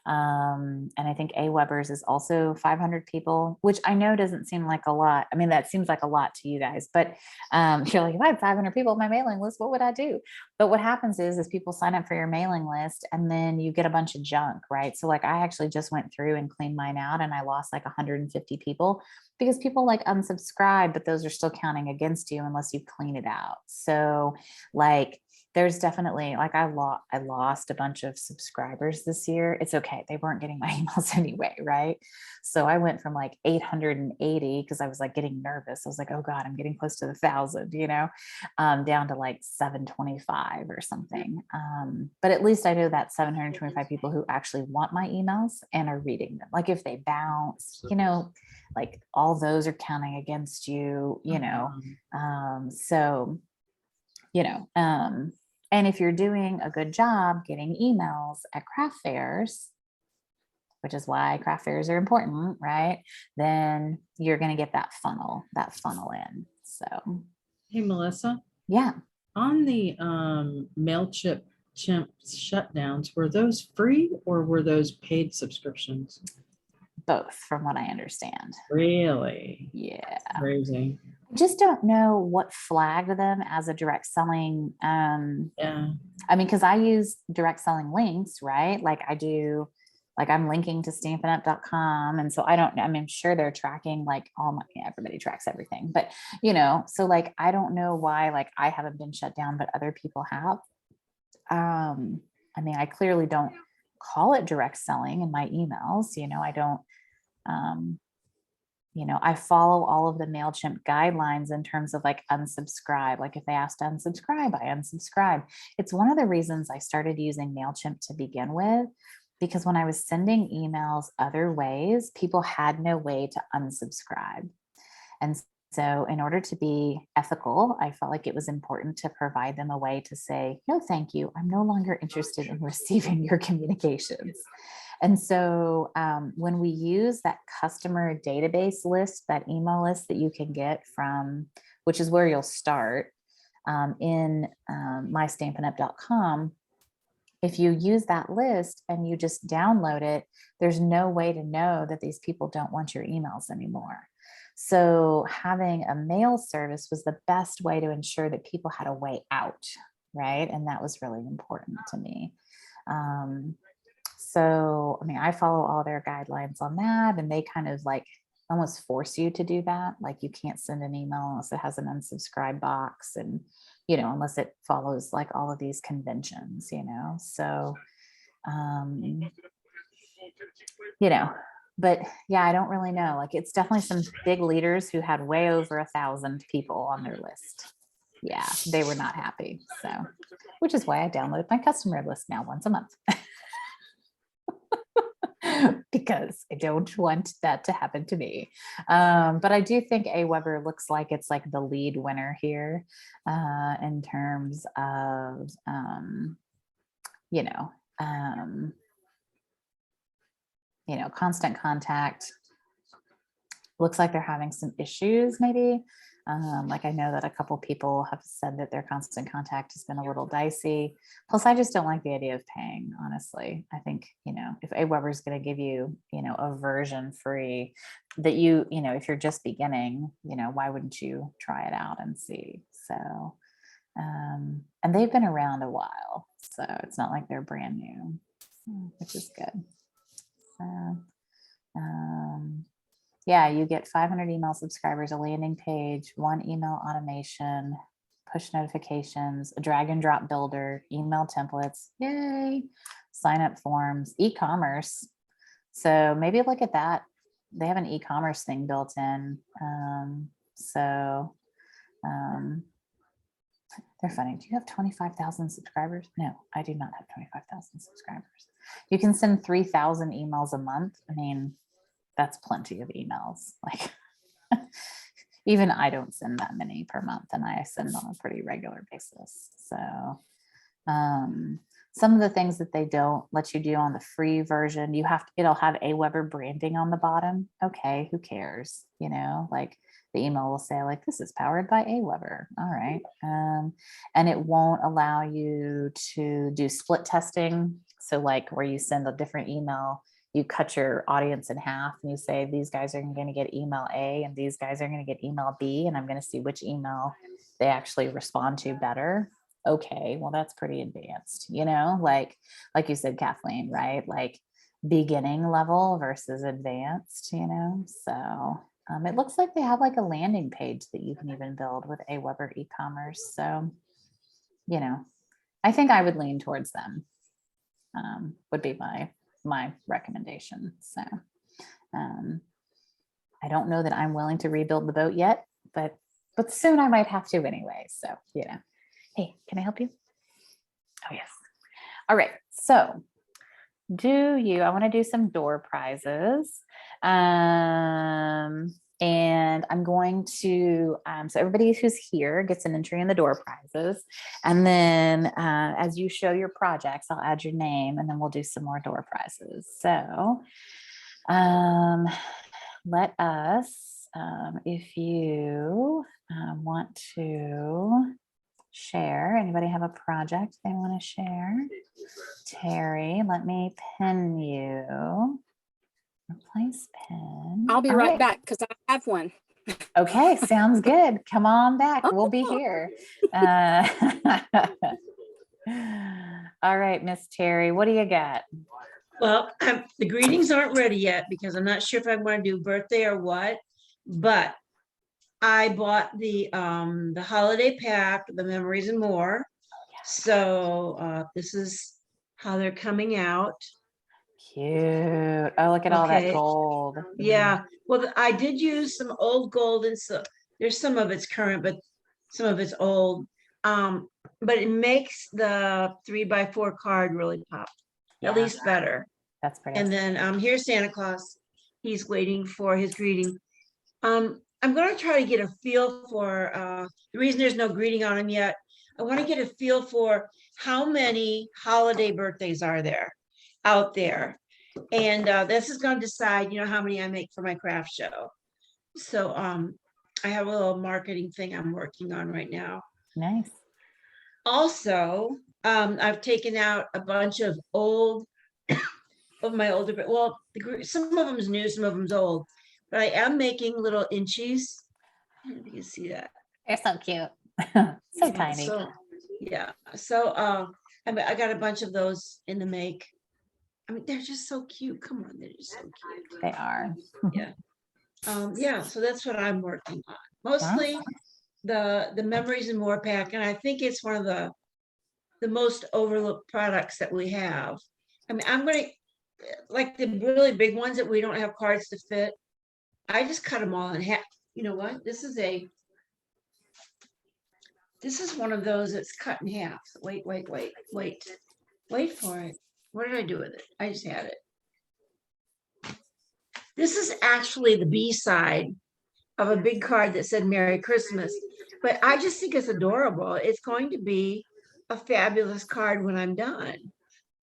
And I think Aweber's is also 500 people, which I know doesn't seem like a lot. I mean, that seems like a lot to you guys, but you're like, if I had 500 people on my mailing list, what would I do? But what happens is people sign up for your mailing list and then you get a bunch of junk, right? So like I actually just went through and cleaned mine out and I lost like 150 people because people like unsubscribe, but those are still counting against you unless you clean it out. So like, there's definitely like I lost a bunch of subscribers this year. It's okay. They weren't getting my emails anyway, right? So I went from like 880 because I was like getting nervous. I was like, oh God, I'm getting close to 1,000, down to like 725 or something. But at least I know that 725 people who actually want my emails and are reading them. Like if they bounce, like all those are counting against you, so and if you're doing a good job getting emails at craft fairs, which is why craft fairs are important, right? Then you're going to get that funnel in. So, Hey, Melissa, yeah, on the MailChimp shutdowns, were those free or were those paid subscriptions? both from what I understand. Really? Yeah. Crazy. I just don't know what flagged them as a direct selling. Yeah. I mean, because I use direct selling links, right? Like I do, like I'm linking to stampinup.com. And so I don't know, I mean, I'm sure they're tracking like everybody tracks everything, but so like, I don't know why, like I haven't been shut down, but other people have. I mean, I clearly don't call it direct selling in my emails, I don't, I follow all of the MailChimp guidelines in terms of like unsubscribe. Like if they ask to unsubscribe, I unsubscribe. It's one of the reasons I started using MailChimp to begin with, because when I was sending emails other ways, people had no way to unsubscribe. And so in order to be ethical, I felt like it was important to provide them a way to say, no, thank you. I'm no longer interested in receiving your communications. And so when we use that customer database list, that email list that you can get from, which is where you'll start in mystampinup.com, if you use that list and you just download it, there's no way to know that these people don't want your emails anymore. So having a mail service was the best way to ensure that people had a way out, right? And that was really important to me. So, I mean, I follow all their guidelines on that, and they kind of like almost force you to do that. Like you can't send an email unless it has an unsubscribe box and, unless it follows like all of these conventions, so, but yeah, I don't really know. Like it's definitely some big leaders who had way over 1,000 people on their list. Yeah, they were not happy. So, which is why I download my customer list now once a month. Because I don't want that to happen to me. But I do think AWeber looks like it's like the lead winner here in terms of, constant contact. Looks like they're having some issues maybe. Like I know that a couple people have said that their constant contact has been a little dicey. Plus, I just don't like the idea of paying, honestly. I think, if AWeber is going to give you, a version free that if you're just beginning, why wouldn't you try it out and see? So, and they've been around a while, so it's not like they're brand new, which is good. So, yeah, you get 500 email subscribers, a landing page, one email automation, push notifications, a drag and drop builder, email templates, yay, sign up forms, e-commerce. So maybe look at that. They have an e-commerce thing built in. They're funny. Do you have 25,000 subscribers? No, I do not have 25,000 subscribers. You can send 3,000 emails a month. I mean, that's plenty of emails. Like even I don't send that many per month, and I send on a pretty regular basis. So some of the things that they don't let you do on the free version, it'll have AWeber branding on the bottom. Okay, who cares? Like the email will say like, this is powered by AWeber. All right. And it won't allow you to do split testing. So like where you send a different email, you cut your audience in half and you say, these guys are going to get email A and these guys are going to get email B, and I'm going to see which email they actually respond to better. Okay, well, that's pretty advanced, like you said, Kathleen, right? Like beginning level versus advanced, so it looks like they have like a landing page that you can even build with AWeber e-commerce. So, I think I would lean towards them. Would be my recommendation. So I don't know that I'm willing to rebuild the boat yet, but soon I might have to anyway. So, you know, hey, can I help you? Oh, yes. All right. So I want to do some door prizes. And I'm going to, so everybody who's here gets an entry in the door prizes. And then as you show your projects, I'll add your name and then we'll do some more door prizes. So let us, if you want to share, anybody have a project they want to share? Terry, let me pin you. Replace pin. I'll be All right back because I have one. Okay, sounds good. Come on back. We'll be Oh. here. All right, Miss Terry, what do you got? Well, the greetings aren't ready yet because I'm not sure if I'm going to do birthday or what, but I bought the holiday pack, the memories and more. So this is how they're coming out. Cute. Oh, look at all that Okay. gold. Yeah, well, I did use some old gold and so there's some of it's current, but some of it's old. But it makes the 3x4 card really pop, Yeah. at least better. That's pretty. And then here's Santa Claus. He's waiting for his greeting. I'm going to try to get a feel for the reason there's no greeting on him yet. I want to get a feel for how many holiday birthdays are there out there. And this is going to decide, you know, how many I make for my craft show. So I have a little marketing thing I'm working on right now. Nice. Also, I've taken out a bunch of old, of my older, well, some of them's new, some of them's old, but I am making little inchies. I don't know if you can see that. They're so cute. So tiny. So, yeah. So I got a bunch of those in the make. I mean, they're just so cute. Come on, they're just so cute. They are. Yeah. Yeah, so that's what I'm working on. Mostly the memories and more pack, and I think it's one of the most overlooked products that we have. I mean, I'm gonna, like the really big ones that we don't have cards to fit, I just cut them all in half. You know what? This is one of those that's cut in half. Wait for it. What did I do with it? I just had it. This is actually the B side of a big card that said Merry Christmas, but I just think it's adorable. It's going to be a fabulous card when I'm done,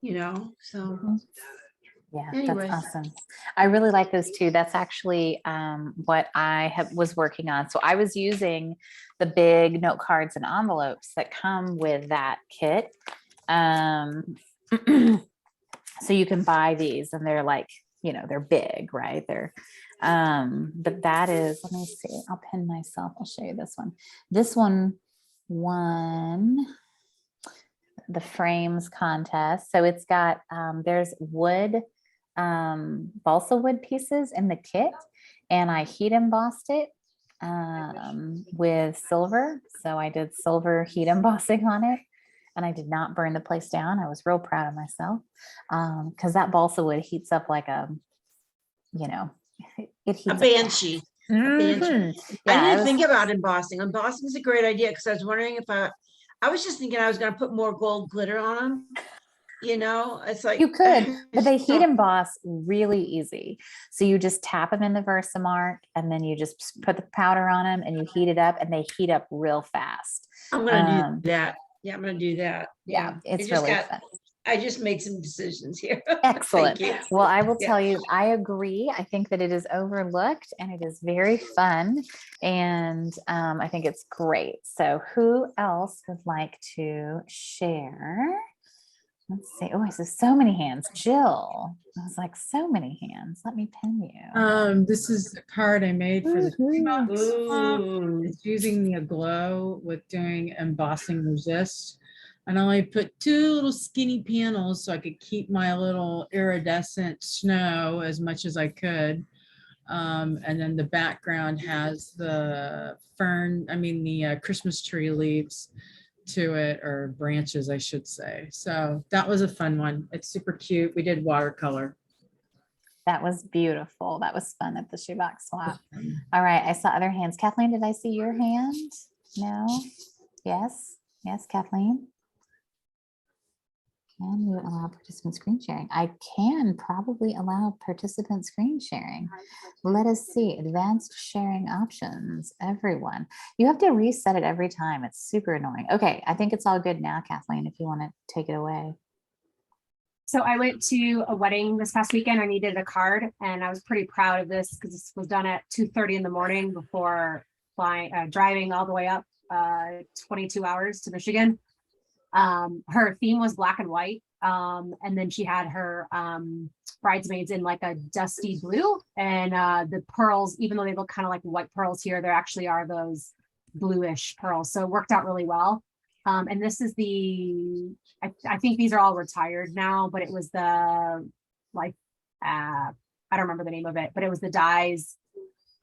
you know, so. Yeah, Anyway. that's awesome. I really like those too. That's actually what I was working on. So I was using the big note cards and envelopes that come with that kit. So you can buy these and they're like, you know, they're big, right? But that is, let me see, I'll pin myself. I'll show you this one. This one won the frames contest. So it's got, there's wood, balsa wood pieces in the kit, and I heat embossed it with silver. So I did silver heat embossing on it, and I did not burn the place down. I was real proud of myself because that balsa wood heats up like a, you know, it heats A up banshee. fast. Mhm. Yeah, I it didn't was- think about embossing. Embossing is a great idea because I was wondering if I was just thinking I was going to put more gold glitter on them. You know, it's like you could, but they so- heat emboss really easy. So you just tap them in the Versamark, and then you just put the powder on them, and you heat it up, and they heat up real fast. I'm going to do that. Yeah, I'm going to do that. Yeah, it's just really fun. I just made some decisions here. Excellent. Thank you. Well, I will Yeah. tell you, I agree. I think that it is overlooked and it is very fun. And I think it's great. So who else would like to share? Let's see. Oh, I see so many hands. Jill. I was like, so many hands. Let me pin you. This is a card I made for the Woohoo. Ooh. It's using the glow with doing embossing resist. And I only put 2 little skinny panels so I could keep my little iridescent snow as much as I could. And then the background has the the Christmas tree leaves. to it, or branches, I should say. So that was a fun one. It's super cute. We did watercolor. That was beautiful. That was fun at the shoebox swap. All right. I saw other hands. Kathleen, did I see your hand? No? Yes? Yes, Kathleen? Can you allow participant screen sharing? I can probably allow participant screen sharing. Let us see. Advanced sharing options. Everyone. You have to reset it every time. It's super annoying. Okay. I think it's all good now, Kathleen, if you want to take it away. So I went to a wedding this past weekend. I needed a card, and I was pretty proud of this because this was done at 2:30 in the morning before driving all the way up 22 hours to Michigan. Her theme was black and white, and then she had her bridesmaids in like a dusty blue, and the pearls, even though they look kind of like white pearls here, there actually are those bluish pearls. So it worked out really well. And this is I think these are all retired now, but it was the, like, I don't remember the name of it, but it was the dyes.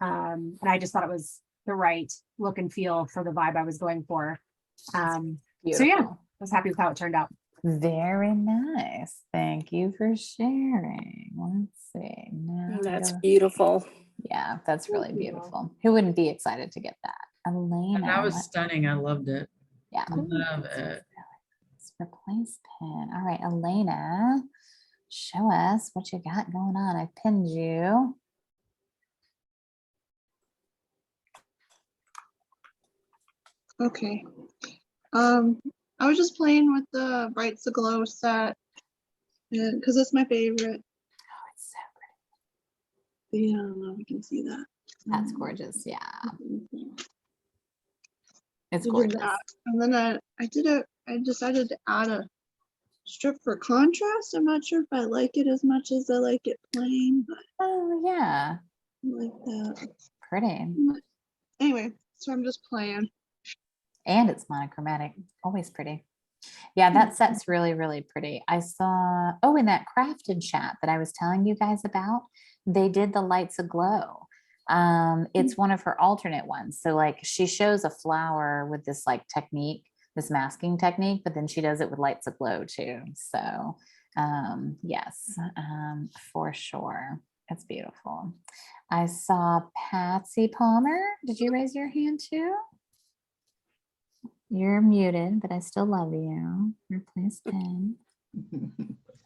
And I just thought it was the right look and feel for the vibe I was going for. So yeah, I was happy with how it turned out. Very nice. Thank you for sharing. Let's see. Now That's beautiful. yeah, that's really beautiful. Who wouldn't be excited to get that? Elena. That was what- stunning. I loved it. yeah. Love it. Let's replace pin. All right, Elena, show us what you got going on. I pinned you. Okay. I was just playing with the Brights Aglow set because it's my favorite. Oh, it's so pretty. Yeah, I don't know if you can see that. That's gorgeous. Yeah, it's I did gorgeous. that. And then I decided to add a strip for contrast. I'm not sure if I like it as much as I like it plain, but Oh yeah, I like that. pretty. Anyway, so I'm just playing. And it's monochromatic, always pretty. Yeah, that set's really, really pretty. I saw, oh, in that crafted chat that I was telling you guys about, they did the lights aglow. It's one of her alternate ones. So like she shows a flower with this like technique, this masking technique, but then she does it with lights aglow too. So yes, for sure. It's beautiful. I saw Patsy Palmer. Did you raise your hand too? You're muted, but I still love you. Replace pin.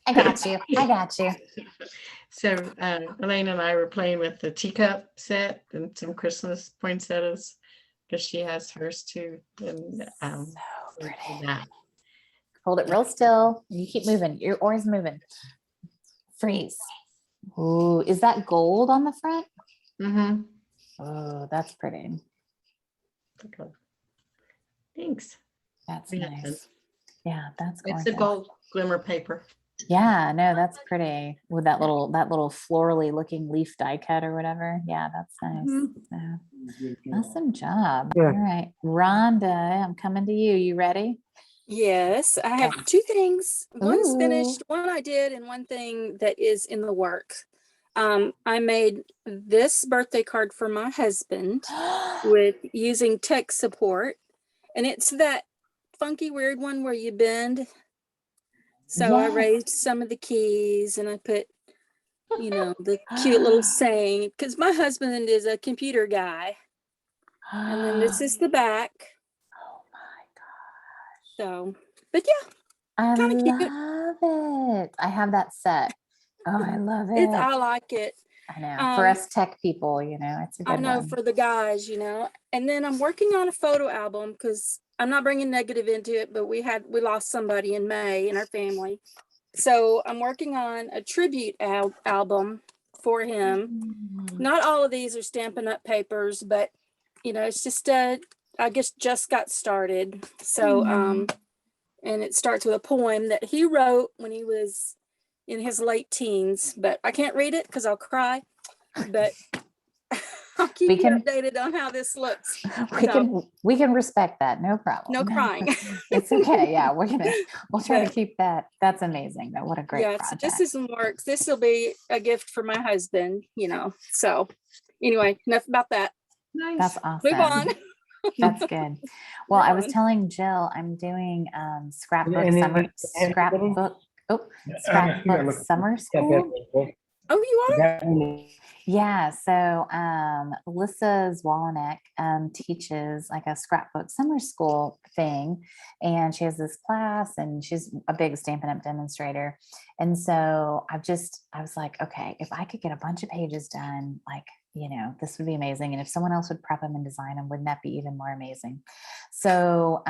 I got you. I got you. So Elaine and I were playing with the teacup set and some Christmas poinsettias because she has hers too. And So we did pretty. that. Hold it real still. You keep moving. Your oar's moving. Freeze. Ooh, is that gold on the front? Mm-hmm. Oh, that's pretty. Okay. Thanks. That's Yeah, nice. Yeah, that's It's gorgeous. the gold glimmer paper. Yeah, no, that's pretty with that little florally looking leaf die cut or whatever. Yeah, that's nice. Mhm. Yeah. Awesome job. All right, Rhonda, I'm coming to you. You ready? Yes, I have two things. One's Ooh. finished, one I did, and one thing that is in the works. I made this birthday card for my husband with using tech support, and it's that funky weird one where you bend. So I Yes. raised some of the keys and I put, the cute little saying, because my husband is a computer guy. And then this is the back. Oh my gosh. So, but yeah, I kinda cute. love it. I have that set. Oh, I love it. I like it. I know. For um, us tech people, it's a good I know one. for the guys, and then I'm working on a photo album because I'm not bringing negative into it, but we lost somebody in May in our family. So I'm working on a tribute album for him. Mm. Not all of these are Stampin' Up papers, but it's just I guess just got started. So and it starts with a poem that he wrote when he was in his late teens, but I can't read it because I'll cry. But I'll keep We you can- updated on how this looks. We can respect that. No problem. No crying. It's okay. Yeah, we'll try to But- keep that. That's amazing though. What a great So project. this is in works. This will be a gift for my husband, So anyway, enough about that. Nice. That's awesome. Move on. That's good. Well, I was Really. telling Jill, I'm doing scrapbook And then summer the handwritten? scrapbook. Oh, Yeah, scrapbook look, summer yeah, school. Oh, you are? that one. Yeah, so Alyssa Zwolinek teaches like a scrapbook summer school thing, and she has this class, and she's a big Stampin' Up! Demonstrator. And so I was like, okay, if I could get a bunch of pages done, like, you know, this would be amazing. And if someone else would prep them and design them, wouldn't that be even more amazing? So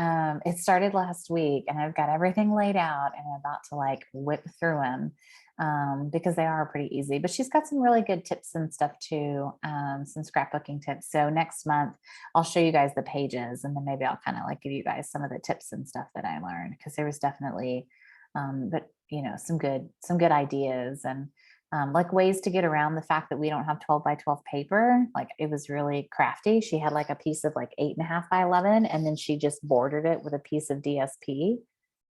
it started last week, and I've got everything laid out, and I'm about to like whip through them. Because they are pretty easy, but she's got some really good tips and stuff too, some scrapbooking tips. So next month I'll show you guys the pages, and then maybe I'll kind of like give you guys some of the tips and stuff that I learned, because there was definitely but you know, some good ideas, and like ways to get around the fact that we don't have 12 by 12 paper. Like, it was really crafty. She had like a piece of like 8.5 by 11, and then she just bordered it with a piece of DSP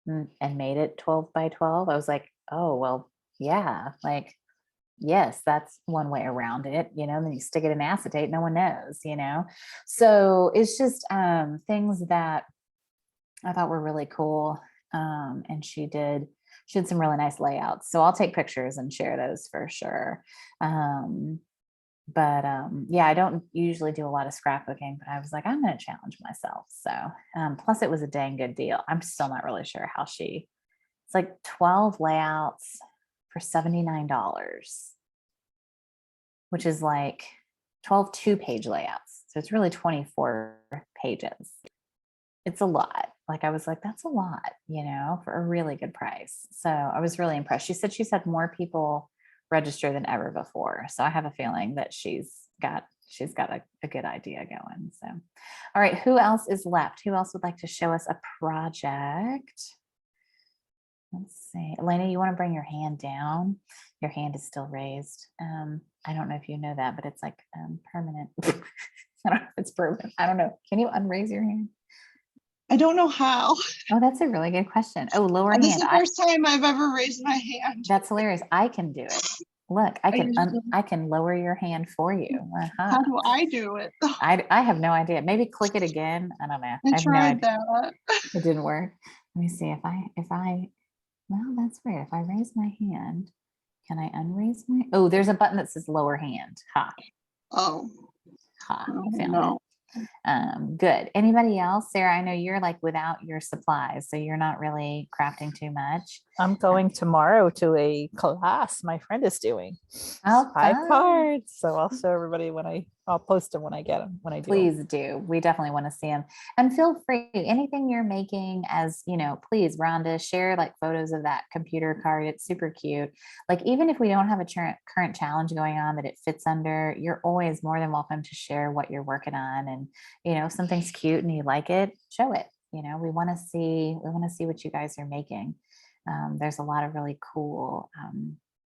and made it 12 by 12. I was like, oh, well, yeah, like, yes, that's one way around it, you know, and then you stick it in acetate, no one knows, you know. So it's just things that I thought were really cool. And she had some really nice layouts. So I'll take pictures and share those for sure. But yeah, I don't usually do a lot of scrapbooking, but I was like, I'm going to challenge myself. So plus it was a dang good deal. I'm still not really sure how it's like 12 layouts for $79, which is like 12 2-page layouts. So it's really 24 pages. It's a lot. Like, I was like, that's a lot, you know, for a really good price. So I was really impressed. She's had more people register than ever before. So I have a feeling that she's got a good idea going. So, all right, who else is left? Who else would like to show us a project? Let's see. Elena, you want to bring your hand down? Your hand is still raised. I don't know if you know that, but it's like permanent. I don't know if it's permanent. I don't know. Can you unraise your hand? I don't know how. Oh, that's a really good question. Oh, lower This hand. is the first time I've ever raised my hand. That's hilarious. I can do it. Look, I can lower your hand for you. How do I do it? I have no idea. Maybe click it again. I don't know. I have no tried idea. that. It didn't work. Let me see if I, well, that's weird. If I raise my hand, can I unraise my, oh, there's a button that says lower hand. Ha, Oh, ha, I found know. it. Good. Anybody else? Sarah, I know you're like without your supplies, so you're not really crafting too much. I'm going tomorrow to a class my friend is doing. Oh, 5 fun. cards. So I'll show everybody I'll post them when I get them, when I do 'em. Please do. We definitely want to see them. And feel free, anything you're making, as you know, please, Rhonda, share like photos of that computer card. It's super cute. Like, even if we don't have a current challenge going on that it fits under, you're always more than welcome to share what you're working on. And, you know, if something's cute and you like it, show it. You know, we want to see what you guys are making. There's a lot of really cool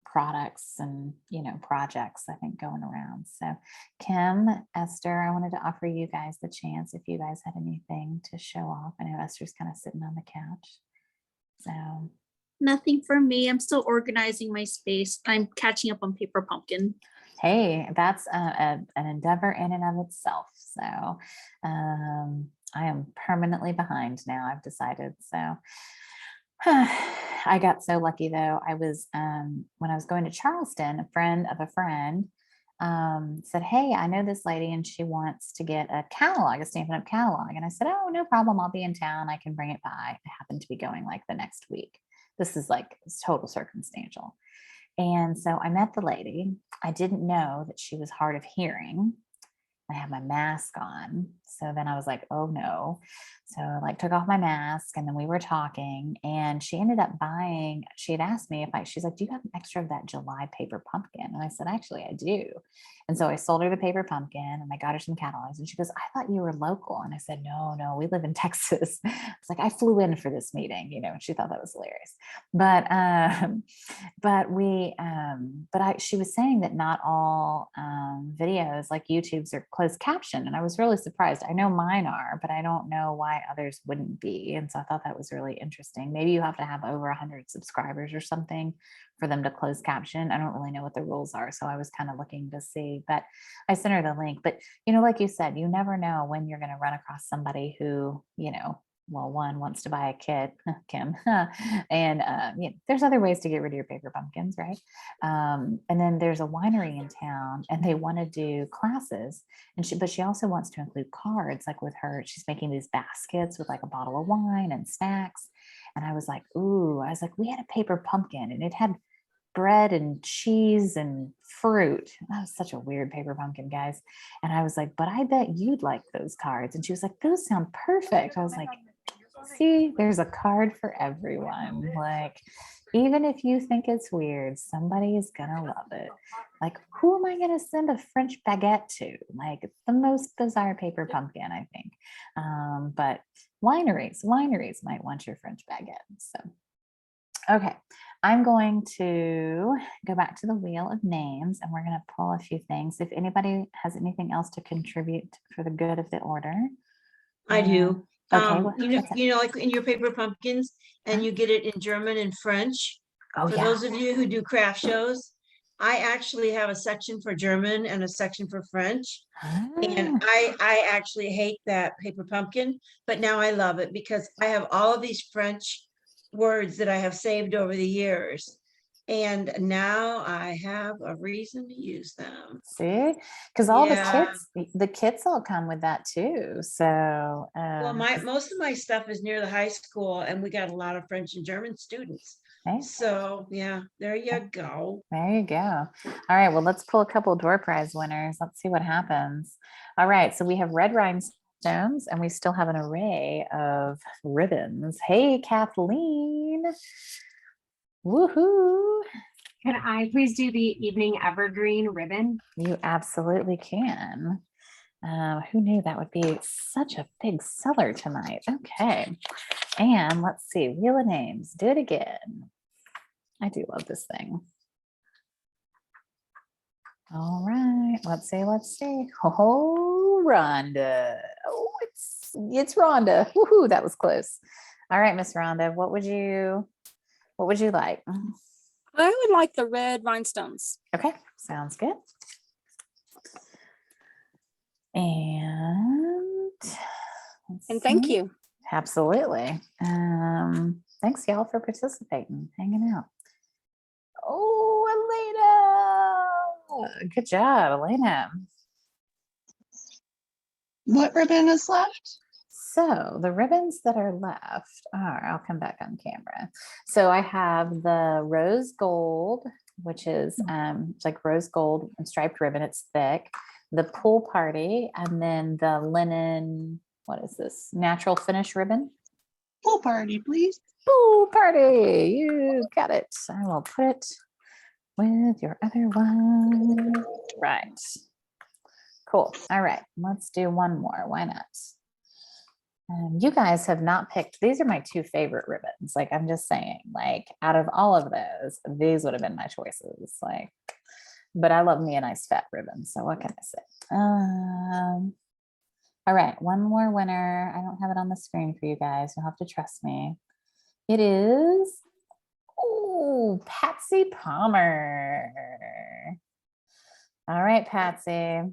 products and, you know, projects, I think, going around. So Kim, Esther, I wanted to offer you guys the chance if you guys had anything to show off. I know Esther's kind of sitting on the couch. So Nothing for me. I'm still organizing my space. I'm catching up on Paper Pumpkin. hey, that's an endeavor in and of itself. So I am permanently behind now, I've decided. So I got so lucky though. I was when I was going to Charleston, a friend of a friend said, hey, I know this lady and she wants to get a catalog, a Stampin' Up! Catalog. And I said, oh, no problem. I'll be in town. I can bring it by. I happen to be going like the next week. This is like total circumstantial. And so I met the lady. I didn't know that she was hard of hearing. I had my mask on. So then I was like, oh no. So I like took off my mask, and then we were talking, and she ended up buying, she had asked me she's like, do you have an extra of that July paper pumpkin? And I said, actually, I do. And so I sold her the paper pumpkin, and I got her some catalogs, and she goes, I thought you were local. And I said, no, we live in Texas. It's like, I flew in for this meeting, you know, and she thought that was hilarious. She was saying that not all videos like YouTube's are closed caption. And I was really surprised. I know mine are, but I don't know why why others wouldn't be. And so I thought that was really interesting. Maybe you have to have over 100 subscribers or something for them to close caption. I don't really know what the rules are. So I was kind of looking to see, but I sent her the link. But, like you said, you never know when you're going to run across somebody who, well, one wants to buy a kit, Kim, and there's other ways to get rid of your paper pumpkins, right? And then there's a winery in town, and they want to do classes, but she also wants to include cards. Like with her, she's making these baskets with like a bottle of wine and snacks. And I was like, we had a paper pumpkin, and it had bread and cheese and fruit. That was such a weird paper pumpkin, guys. And I was like, but I bet you'd like those cards. And she was like, those sound perfect. I was like, see, there's a card for everyone. Like, even if you think it's weird, somebody is gonna love it. Like, who am I gonna send a French baguette to? Like, it's the most bizarre paper pumpkin, I think. But wineries might want your French baguette. So, okay, I'm going to go back to the wheel of names, and we're gonna pull a few things. If anybody has anything else to contribute for the good of the order. I do. Okay. Like in your paper pumpkins, and you get it in German and French. Oh, For yeah. those of you who do craft shows, I actually have a section for German and a section for French. And I actually hate that paper pumpkin, but now I love it because I have all of these French words that I have saved over the years. And now I have a reason to use them. See, because all Yeah. the kits all come with that too. So, Well, most of my stuff is near the high school, and we got a lot of French and German students. okay, So yeah, there you go. there you go. All right, well, let's pull a couple of door prize winners. Let's see what happens. All right, so we have red rhinestones, and we still have an array of ribbons. Hey, Kathleen. Woohoo. Can I please do the evening evergreen ribbon? You absolutely can. Who knew that would be such a big seller tonight? Okay. And let's see, wheel of names, do it again. I do love this thing. All right, let's see. Oh, Rhonda. Oh, it's Rhonda. Woohoo, that was close. All right, Miss Rhonda, what would you like? I would like the red rhinestones. Okay, sounds good. And Thank you. Absolutely. Thanks y'all for participating, hanging out. Oh, Elena. Good job, Elena. What ribbon is left? So the ribbons that are left are, I'll come back on camera. So I have the rose gold, which is it's like rose gold and striped ribbon. It's thick. The pool party, and then the linen, what is this? Natural finish ribbon. Pool party, please. Pool party, you got it. I will put it with your other one. Right. Cool. All right, let's do one more. Why not? You guys have not picked, these are my two favorite ribbons. Like, I'm just saying, like, out of all of those, these would have been my choices. Like, but I love me a nice fat ribbon. So what can I say? All right, one more winner. I don't have it on the screen for you guys. You'll have to trust me. It is, oh, Patsy Palmer. All right, Patsy,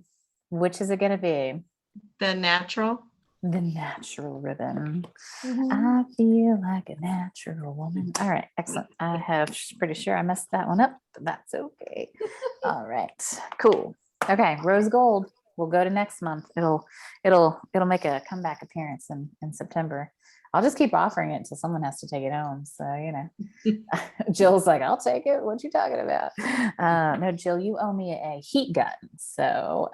which is it going to be? The natural. The natural ribbon. I feel like a natural woman. All right, excellent. I have pretty sure I messed that one up, but that's okay. All right, cool. Okay, rose gold. We'll go to next month. It'll make a comeback appearance in September. I'll just keep offering it until someone has to take it home. So, you know, Jill's like, I'll take it. What you talking about? No, Jill, you owe me a heat gun. So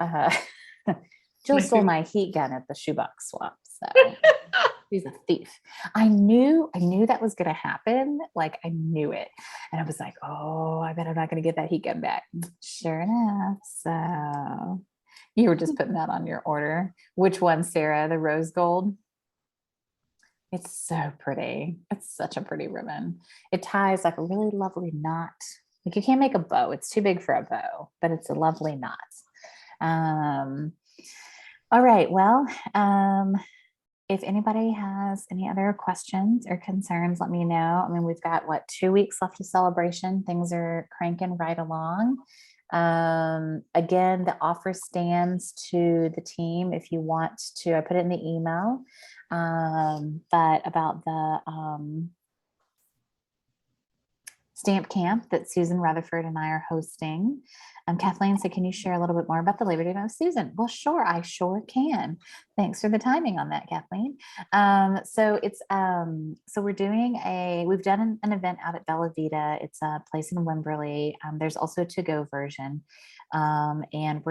Jill stole my heat gun at the shoebox swap. So she's a thief. I knew that was gonna happen. Like, I knew it. And I was like, oh, I bet I'm not gonna get that heat gun back. Sure enough. So you were just putting that on your order. Which one, Sarah? The rose gold? It's so pretty. It's such a pretty ribbon. It ties like a really lovely knot. Like, you can't make a bow. It's too big for a bow, but it's a lovely knot. All right. Well, if anybody has any other questions or concerns, let me know. I mean, we've got what, 2 weeks left of celebration. Things are cranking right along. Again, the offer stands to the team if you want to. I put it in the email, but about the stamp camp that Susan Rutherford and I are hosting. Kathleen said, can you share a little bit more about the Labor Day with Susan? Well, sure, I sure can. Thanks for the timing on that, Kathleen. So we're doing we've done an event out at Bella Vita. It's a place in Wimberley. There's also a to-go version. And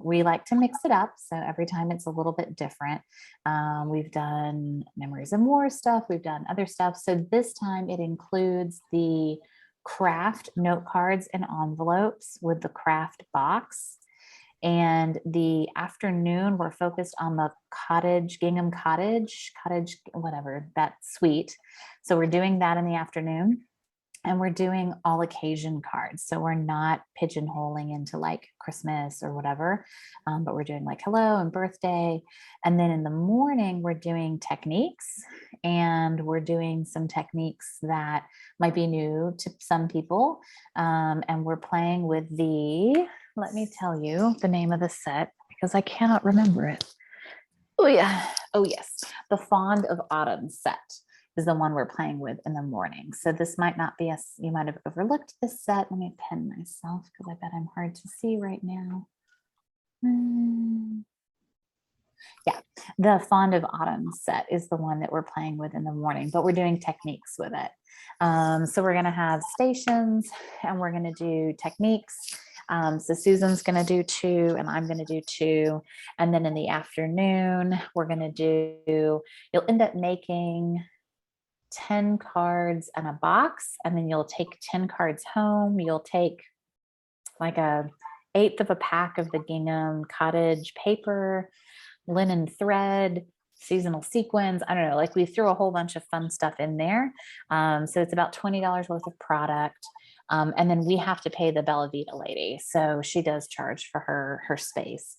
we like to mix it up. So every time it's a little bit different. We've done Memories and War stuff. We've done other stuff. So this time it includes the craft note cards and envelopes with the craft box. And the afternoon, we're focused on the Gingham Cottage, whatever, that suite. So we're doing that in the afternoon. And we're doing all occasion cards. So we're not pigeonholing into like Christmas or whatever, but we're doing like hello and birthday. And then in the morning, we're doing techniques, and we're doing some techniques that might be new to some people. And we're playing with let me tell you the name of the set because I cannot remember it. Oh yeah. Oh yes. The Fond of Autumn set is the one we're playing with in the morning. So this might not be you might have overlooked this set. Let me pen myself because I bet I'm hard to see right now. Yeah, the Fond of Autumn set is the one that we're playing with in the morning, but we're doing techniques with it. So we're gonna have stations and we're gonna do techniques. So Susan's gonna do 2 and I'm gonna do 2. And then in the afternoon, we're gonna you'll end up making 10 cards and a box, and then you'll take 10 cards home. You'll take like a 1/8 of a pack of the Gingham Cottage paper, linen thread, seasonal sequins. I don't know, like we threw a whole bunch of fun stuff in there. So it's about $20 worth of product. And then we have to pay the Bella Vita lady. So she does charge for her space.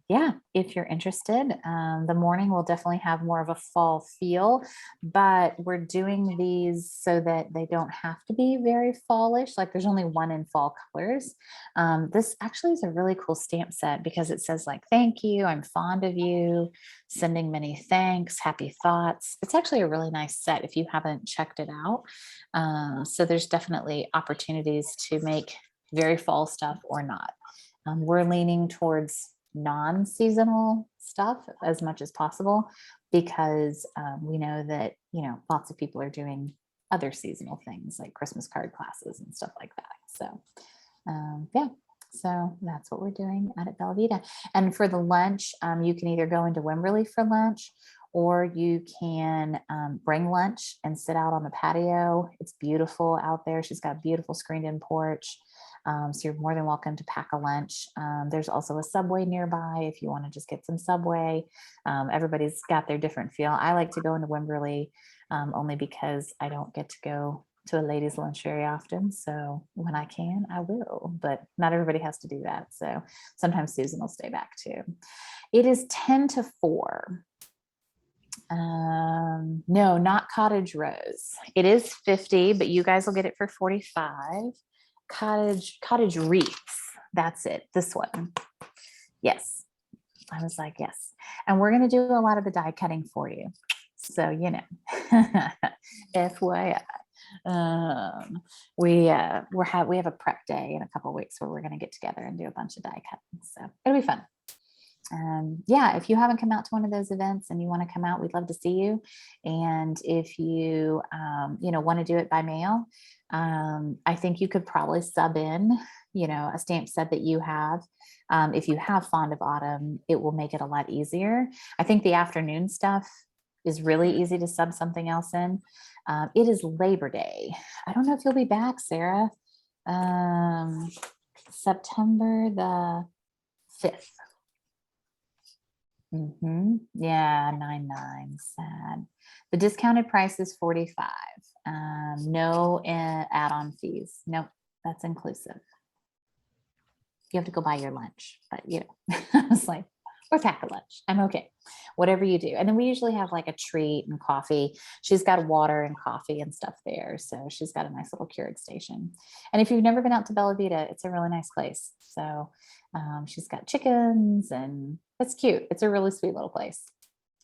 Yeah, if you're interested, the morning will definitely have more of a fall feel, but we're doing these so that they don't have to be very fallish. Like there's only one in fall colors. This actually is a really cool stamp set because it says like, thank you, I'm fond of you, sending many thanks, happy thoughts. It's actually a really nice set if you haven't checked it out. So there's definitely opportunities to make very fall stuff or not. We're leaning towards non-seasonal stuff as much as possible because we know that, lots of people are doing other seasonal things like Christmas card classes and stuff like that. So yeah, so that's what we're doing out at Bella Vita. And for the lunch, you can either go into Wimberley for lunch, or you can bring lunch and sit out on the patio. It's beautiful out there. She's got a beautiful screened-in porch. So you're more than welcome to pack a lunch. There's also a Subway nearby if you want to just get some Subway. Everybody's got their different feel. I like to go into Wimberley only because I don't get to go to a ladies' lunch very often. So when I can, I will, but not everybody has to do that. So sometimes Susan will stay back too. It is 10 to 4. No, not Cottage Rose. It is 50, but you guys will get it for 45. Cottage Wreaths. That's it. This one. Yes. I was like, yes. And we're going to do a lot of the die cutting for you. So, FYI. We have a prep day in a couple of weeks where we're going to get together and do a bunch of die cutting. So it'll be fun. Yeah, if you haven't come out to one of those events and you want to come out, we'd love to see you. And if you, want to do it by mail, I think you could probably sub in, a stamp set that you have. If you have Fond of Autumn, it will make it a lot easier. I think the afternoon stuff is really easy to sub something else in. It is Labor Day. I don't know if you'll be back, Sarah. September the 5th. Yeah, 99. Sad. The discounted price is 45. No add-on fees. Nope, that's inclusive. You have to go buy your lunch, but I was like, or pack a lunch. I'm okay. Whatever you do. And then we usually have like a treat and coffee. She's got water and coffee and stuff there. So she's got a nice little Keurig station. And if you've never been out to Bella Vita, it's a really nice place. So she's got chickens and it's cute. It's a really sweet little place.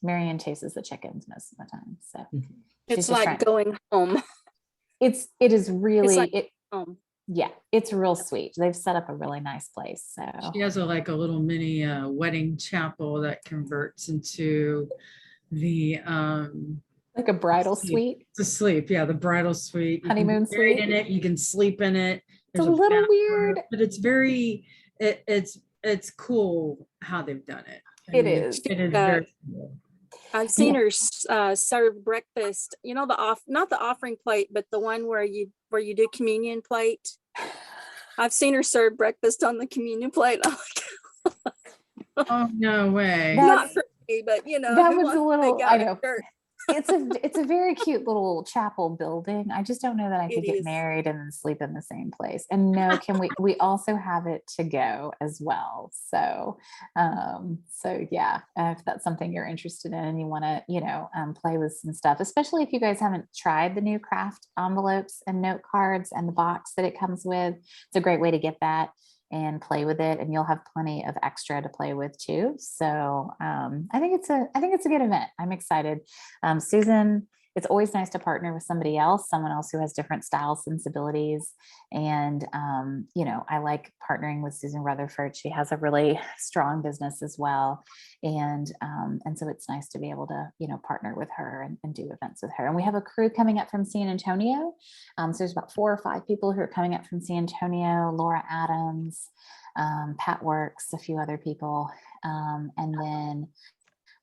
Marianne chases the chickens most of the time. So she's It's just like trying- going home. it is really, like home. yeah, it's real sweet. They've set up a really nice place. So She has like a little mini wedding chapel that converts into the like a bridal sleep. suite, to sleep. Yeah, the bridal suite. You can honeymoon get married suite. in it. You can sleep in it. It's a There's little bathroom, weird. but it's very it's cool how they've done it. I It mean, is. It is Uh, very cool. I've seen her serve breakfast. You know, not the offering plate, but the one where you do communion plate. I've seen her serve breakfast on the communion plate. I'm like, Oh, no way. That's- not for me, but you know, that who was wants a to little, make I out a know. shirt? It's a very cute little chapel building. I just don't know that I could It get is. married and then sleep in the same place. And no, can we also have it to go as well. So yeah, if that's something you're interested in and you want to, play with some stuff, especially if you guys haven't tried the new craft envelopes and note cards and the box that it comes with, it's a great way to get that and play with it, and you'll have plenty of extra to play with too. So I think it's a good event. I'm excited. Susan, it's always nice to partner with someone else who has different style sensibilities. And I like partnering with Susan Rutherford. She has a really strong business as well. And so it's nice to be able to, partner with her and do events with her. And we have a crew coming up from San Antonio. So there's about 4 or 5 people who are coming up from San Antonio, Laura Adams, Pat Works, a few other people. And then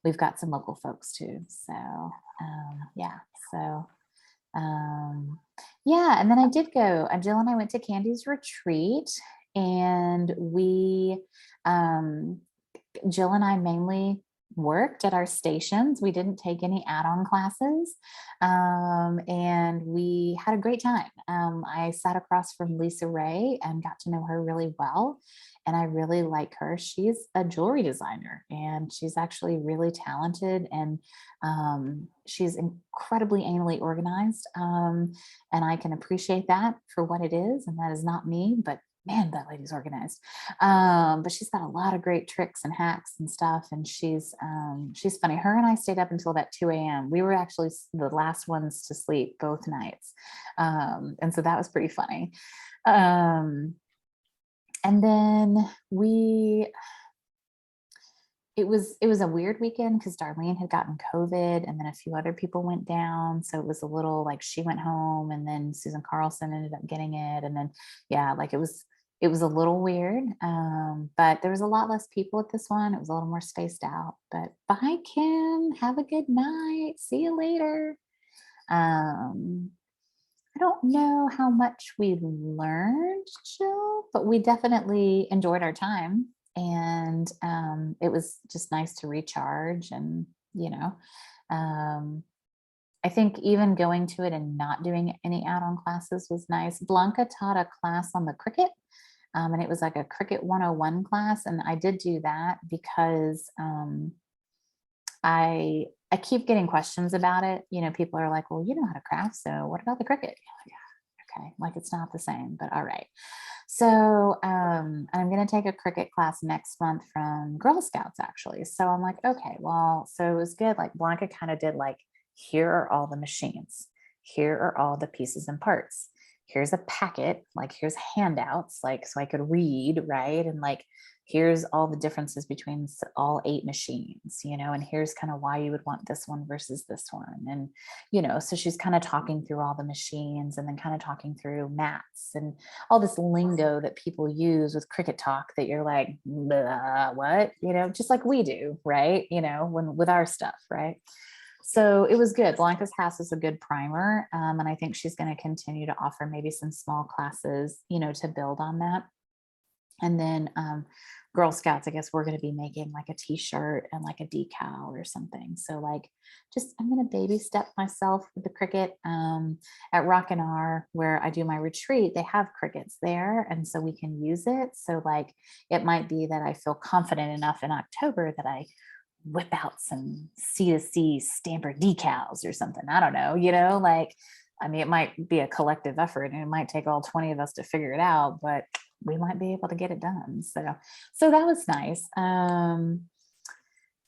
we've got some local folks too. So and then I did go, Jill and I went to Candy's retreat, and Jill and I mainly worked at our stations. We didn't take any add-on classes, and we had a great time. I sat across from Lisa Ray and got to know her really well, and I really like her. She's a jewelry designer, and she's actually really talented, and she's incredibly anally organized, and I can appreciate that for what it is, and that is not me, but man, that lady's organized. But she's got a lot of great tricks and hacks and stuff. And she's funny. Her and I stayed up until about 2 a.m. We were actually the last ones to sleep both nights. And so that was pretty funny. And then it was a weird weekend because Darlene had gotten COVID, and then a few other people went down. So it was a little like she went home, and then Susan Carlson ended up getting it. And then, it was a little weird, but there was a lot less people at this one. It was a little more spaced out. But bye, Kim. Have a good night. See you later. I don't know how much we learned, Jill, but we definitely enjoyed our time. And it was just nice to recharge. And, I think even going to it and not doing any add-on classes was nice. Blanca taught a class on the Cricut. And it was like a Cricut 101 class. And I did do that because I keep getting questions about it. People are like, well, you know how to craft, so what about the Cricut? Okay, like it's not the same, but all right. So I'm going to take a Cricut class next month from Girl Scouts, actually. So I'm like, okay, well, so it was good. Like Blanca kind of did like, here are all the machines. Here are all the pieces and parts. Here's a packet, like here's handouts, like, so I could read, right? And like, here's all the differences between all 8 machines, and here's kind of why you would want this one versus this one. And, so she's kind of talking through all the machines, and then kind of talking through mats and all this lingo that people use with Cricut talk that you're like, what, just like we do, right? With our stuff, right? So it was good. Blanca's class is a good primer. And I think she's going to continue to offer maybe some small classes, to build on that. And then Girl Scouts, I guess we're going to be making like a t-shirt and like a decal or something. So like, just, I'm going to baby step myself with the Cricut. At Rock and R, where I do my retreat, they have Cricuts there. And so we can use it. So like, it might be that I feel confident enough in October that I whip out some C2C stamper decals or something. I don't know, like, I mean, it might be a collective effort and it might take all 20 of us to figure it out, but we might be able to get it done. So that was nice.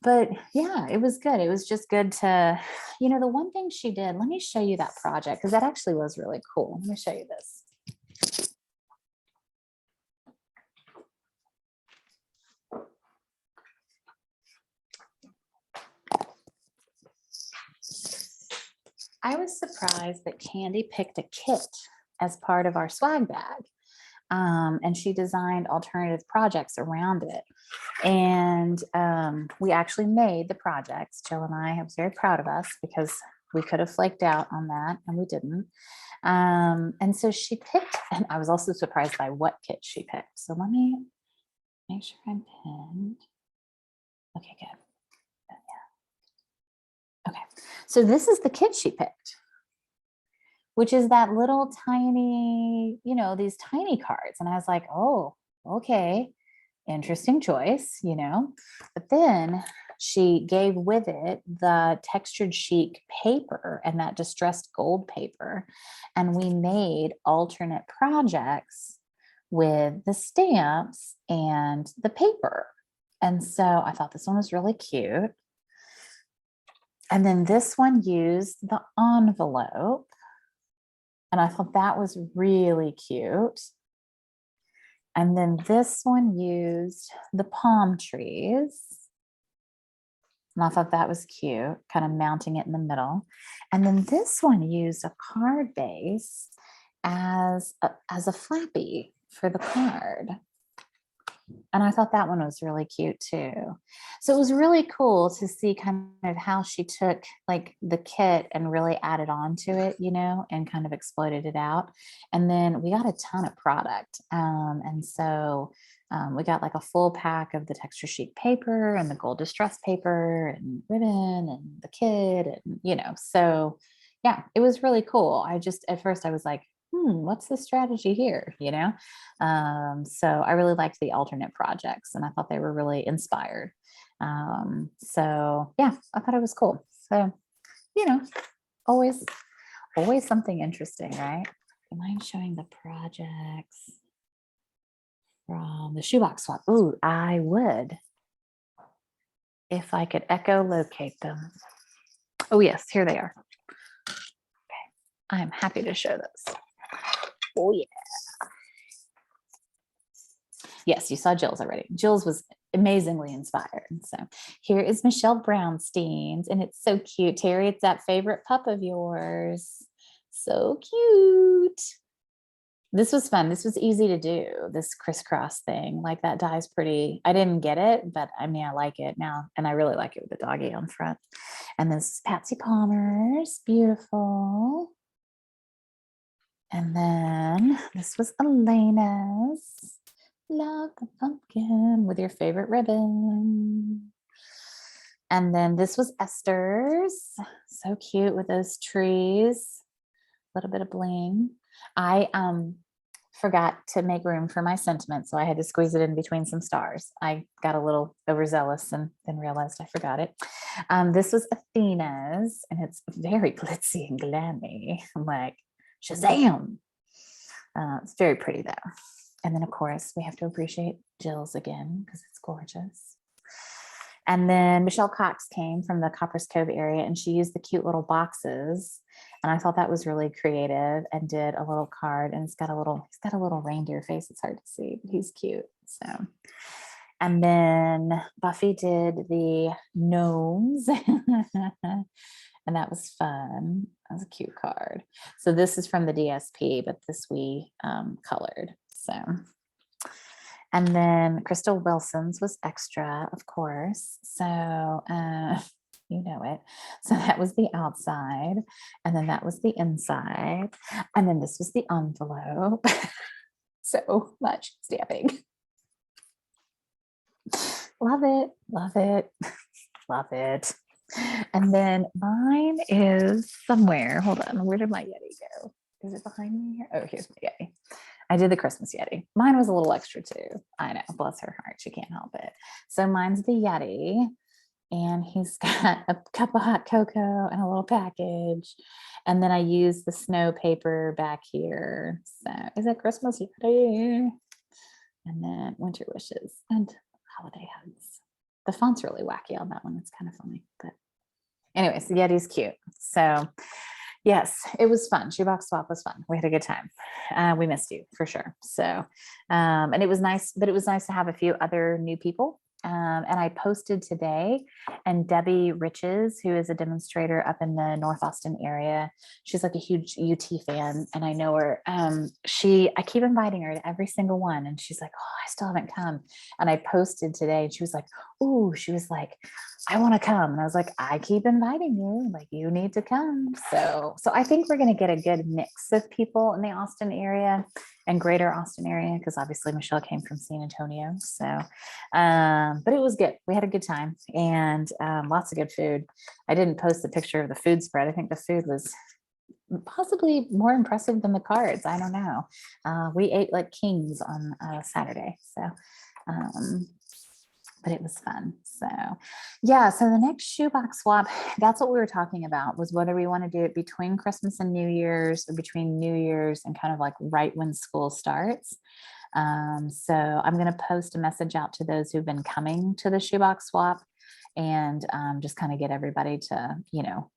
But yeah, it was good. It was just good to, the one thing she did, let me show you that project because that actually was really cool. Let me show you this. I was surprised that Candy picked a kit as part of our swag bag. And she designed alternative projects around it. And we actually made the projects. Jill and I was very proud of us because we could have flaked out on that and we didn't. And so she picked, and I was also surprised by what kit she picked. So let me make sure I'm pinned. Okay, good. Yeah. Okay, so this is the kit she picked, which is that little tiny, these tiny cards. And I was like, oh, okay, interesting choice, But then she gave with it the textured chic paper and that distressed gold paper. And we made alternate projects with the stamps and the paper. And so I thought this one was really cute. And then this one used the envelope. And I thought that was really cute. And then this one used the palm trees. And I thought that was cute, kind of mounting it in the middle. And then this one used a card base as a flappy for the card. And I thought that one was really cute too. So it was really cool to see kind of how she took like the kit and really added on to it, and kind of exploded it out. And then we got a ton of product. And so we got like a full pack of the texture sheet paper and the gold distress paper and ribbon and the kit and, so yeah, it was really cool. At first I was like, what's the strategy here? So I really liked the alternate projects and I thought they were really inspired. So yeah, I thought it was cool. So, always something interesting, right? Do you mind showing the projects from the shoebox swap? Ooh, I would, if I could echolocate them. Oh yes, here they are. Okay, I'm happy to show this. Oh yeah. Yes, you saw Jill's already. Jill's was amazingly inspired. So here is Michelle Brownstein's, and it's so cute. Terry, it's that favorite pup of yours. So cute. This was fun. This was easy to do, this crisscross thing. Like that die's pretty, I didn't get it, but I mean, I like it now. And I really like it with the doggy on front. And this is Patsy Palmer's, beautiful. And then this was Elena's. Love the pumpkin with your favorite ribbon. And then this was Esther's. So cute with those trees. A little bit of bling. I forgot to make room for my sentiment, so I had to squeeze it in between some stars. I got a little overzealous and then realized I forgot it. This was Athena's, and it's very glitzy and glammy. I'm like, Shazam! It's very pretty though. And then of course we have to appreciate Jill's again because it's gorgeous. And then Michelle Cox came from the Coppers Cove area and she used the cute little boxes. And I thought that was really creative and did a little card, and he's got a little reindeer face. It's hard to see, but he's cute. So, and then Buffy did the gnomes and that was fun. That was a cute card. So this is from the DSP, but this we colored. So, and then Crystal Wilson's was extra, of course. So, you know it. So that was the outside, and then that was the inside, and then this was the envelope. So much stamping. Love it. Love it. Love it. And then mine is somewhere. Hold on. Where did my Yeti go? Is it behind me here? Oh, here's my Yeti. I did the Christmas Yeti. Mine was a little extra too. I know. Bless her heart. She can't help it. So mine's the Yeti. And he's got a cup of hot cocoa and a little package. And then I use the snow paper back here. So is that Christmas Yeti? And then winter wishes and holiday hugs. The font's really wacky on that one. It's kind of funny, but anyways, the Yeti's cute. So yes, it was fun. Shoebox swap was fun. We had a good time. We missed you for sure. So, and it was nice, but it was nice to have a few other new people. And I posted today, and Debbie Riches, who is a demonstrator up in the North Austin area, she's like a huge UT fan, and I know her. I keep inviting her to every single one, and she's like, "Oh, I still haven't come." And I posted today, and she was like, "Oh," she was like, "I want to come," and I was like, "I keep inviting you, like you need to come." So I think we're going to get a good mix of people in the Austin area and greater Austin area, because obviously Michelle came from San Antonio. So, but it was good. We had a good time, and lots of good food. I didn't post the picture of the food spread. I think the food was possibly more impressive than the cards. I don't know. We ate like kings on Saturday. So, but it was fun. So yeah, so the next shoebox swap, that's what we were talking about, was whether we want to do it between Christmas and New Year's, or between New Year's and kind of like right when school starts. So I'm going to post a message out to those who've been coming to the shoebox swap, and just kind of get everybody to,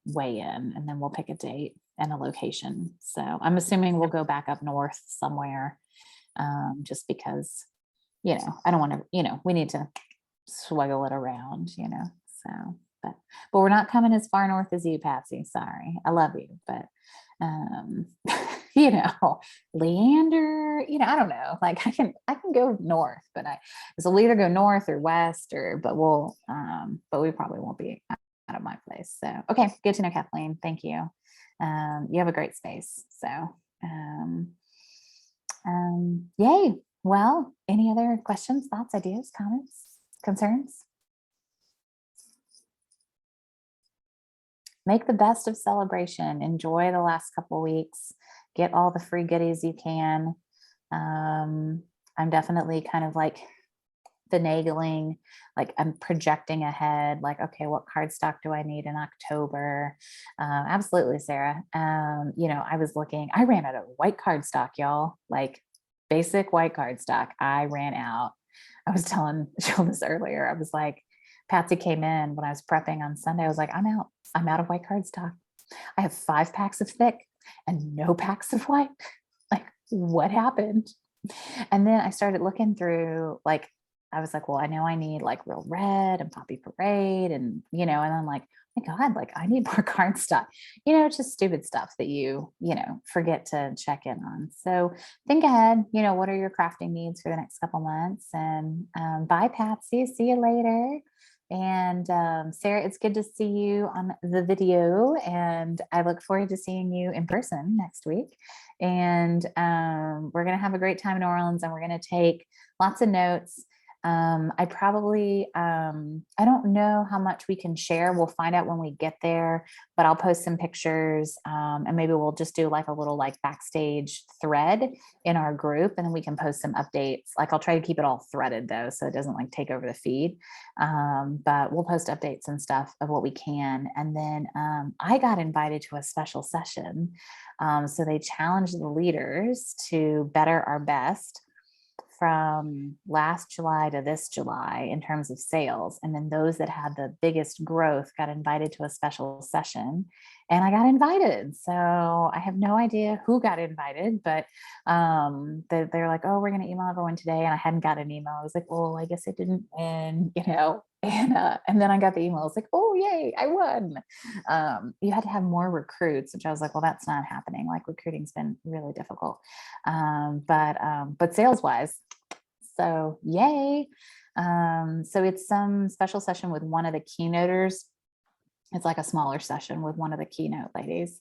weigh in, and then we'll pick a date and a location. So I'm assuming we'll go back up north somewhere, just because, I don't want to, we need to swaggle it around, so, but we're not coming as far north as you, Patsy. Sorry. I love you, but, Leander, I don't know, like I can go north, but so we'll either go north or west, but we probably won't be out of my place. So, okay. Good to know, Kathleen. Thank you. You have a great space. So, yay. Well, any other questions, thoughts, ideas, comments, concerns? Make the best of celebration. Enjoy the last couple weeks. Get all the free goodies you can. I'm definitely kind of like finagling, like I'm projecting ahead, like, okay, what cardstock do I need in October? Absolutely, Sarah. I was looking, I ran out of white cardstock, y'all, like basic white cardstock. I ran out. I was telling Jill this earlier. I was like, Patsy came in when I was prepping on Sunday. I was like, I'm out of white cardstock. I have 5 packs of thick and no packs of white. Like, what happened? And then I started looking through, like, I was like, well, I know I need like Real Red and Poppy Parade, and and I'm like, oh my God, like I need more cardstock. It's just stupid stuff that you forget to check in on. So think ahead. What are your crafting needs for the next couple months? And bye, Patsy. See you later. And Sarah, it's good to see you on the video, and I look forward to seeing you in person next week. And we're going to have a great time in New Orleans, and we're going to take lots of notes. I probably, I don't know how much we can share. We'll find out when we get there, but I'll post some pictures, and maybe we'll just do like a little like backstage thread in our group, and then we can post some updates. Like I'll try to keep it all threaded though, so it doesn't like take over the feed. But we'll post updates and stuff of what we can. And then I got invited to a special session. So they challenged the leaders to better our best from last July to this July in terms of sales. And then those that had the biggest growth got invited to a special session, and I got invited. So I have no idea who got invited, but they're like, oh, we're going to email everyone today. And I hadn't got an email. I was like, well, I guess I didn't win, and then I got the email. I was like, oh, yay, I won. You had to have more recruits, which I was like, well, that's not happening. Like recruiting's been really difficult. But sales wise, so yay. So it's some special session with one of the keynoters. It's like a smaller session with one of the keynote ladies.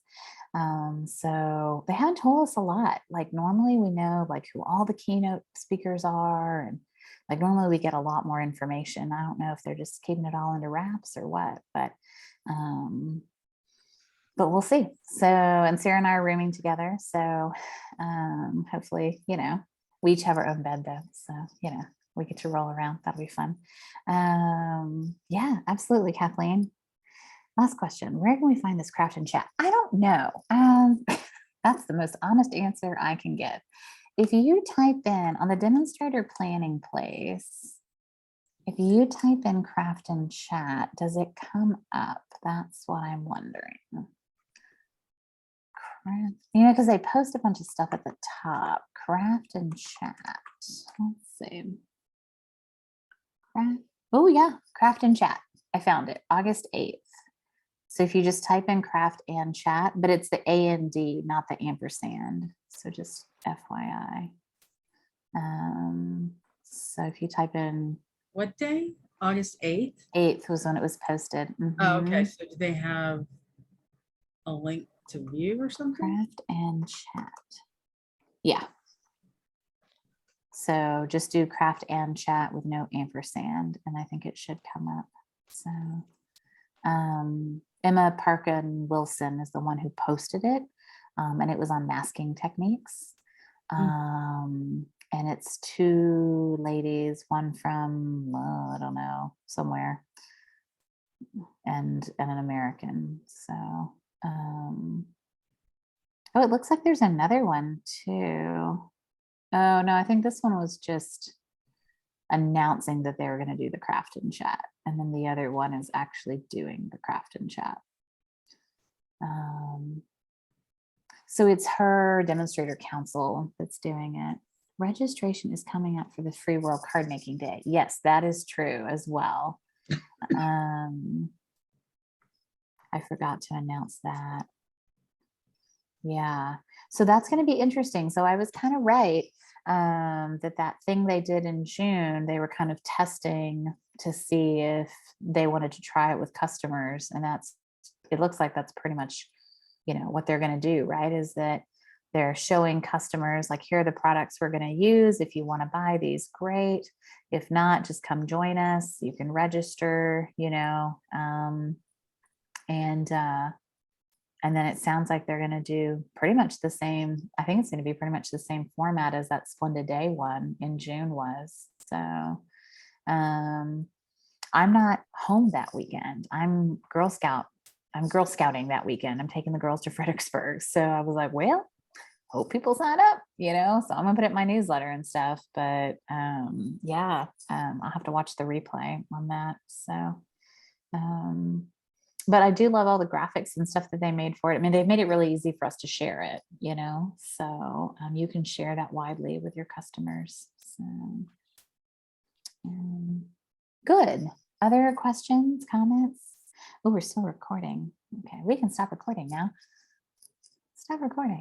So they haven't told us a lot. Like normally we know like who all the keynote speakers are and Like normally we get a lot more information. I don't know if they're just keeping it all under wraps or what, but we'll see. So, and Sarah and I are rooming together. So hopefully, you know, we each have our own bed though. So, you know, we get to roll around. That'll be fun. Yeah, absolutely, Kathleen. Last question. Where can we find this craft and chat? I don't know. That's the most honest answer I can give. If you type in on the demonstrator planning place, if you type in craft and chat, does it come up? That's what I'm wondering. Craft, you know, because they post a bunch of stuff at the top. Craft and chat. Let's see. Craft. Oh yeah, craft and chat. I found it, August 8th. So if you just type in craft and chat, but it's the AND, not the ampersand. So just FYI. So if you type in What day? August 8th? 8th was when it was posted. Oh, okay. Mhm. So do they have a link to view or something? Craft and chat. Yeah. So just do craft and chat with no ampersand, and I think it should come up. So Emma Parkin Wilson is the one who posted it, and it was on masking techniques. And it's two ladies, one from I don't know, somewhere, and an American. So oh, it looks like there's another one too. Oh no, I think this one was just announcing that they were going to do the craft and chat, and then the other one is actually doing the craft and chat. So it's her demonstrator council that's doing it. Registration is coming up for the Free World Card Making Day. Yes, that is true as well. I forgot to announce that. Yeah, so that's going to be interesting. So I was kind of right that thing they did in June, they were kind of testing to see if they wanted to try it with customers, and it looks like that's pretty much, you know, what they're going to do, right? Is that they're showing customers like, here are the products we're going to use. If you want to buy these, great. If not, just come join us. You can register, you know, and then it sounds like they're going to do pretty much the same. I think it's going to be pretty much the same format as that Splendid Day one in June was. So I'm not home that weekend. I'm Girl Scouting that weekend. I'm taking the girls to Fredericksburg. So I was like, well, hope people sign up, you know, so I'm gonna put it in my newsletter and stuff. But yeah, I'll have to watch the replay on that. So but I do love all the graphics and stuff that they made for it. I mean, they've made it really easy for us to share it, you know, so you can share that widely with your customers. So good. Other questions, comments? Oh, we're still recording. Okay, we can stop recording now. Stop recording.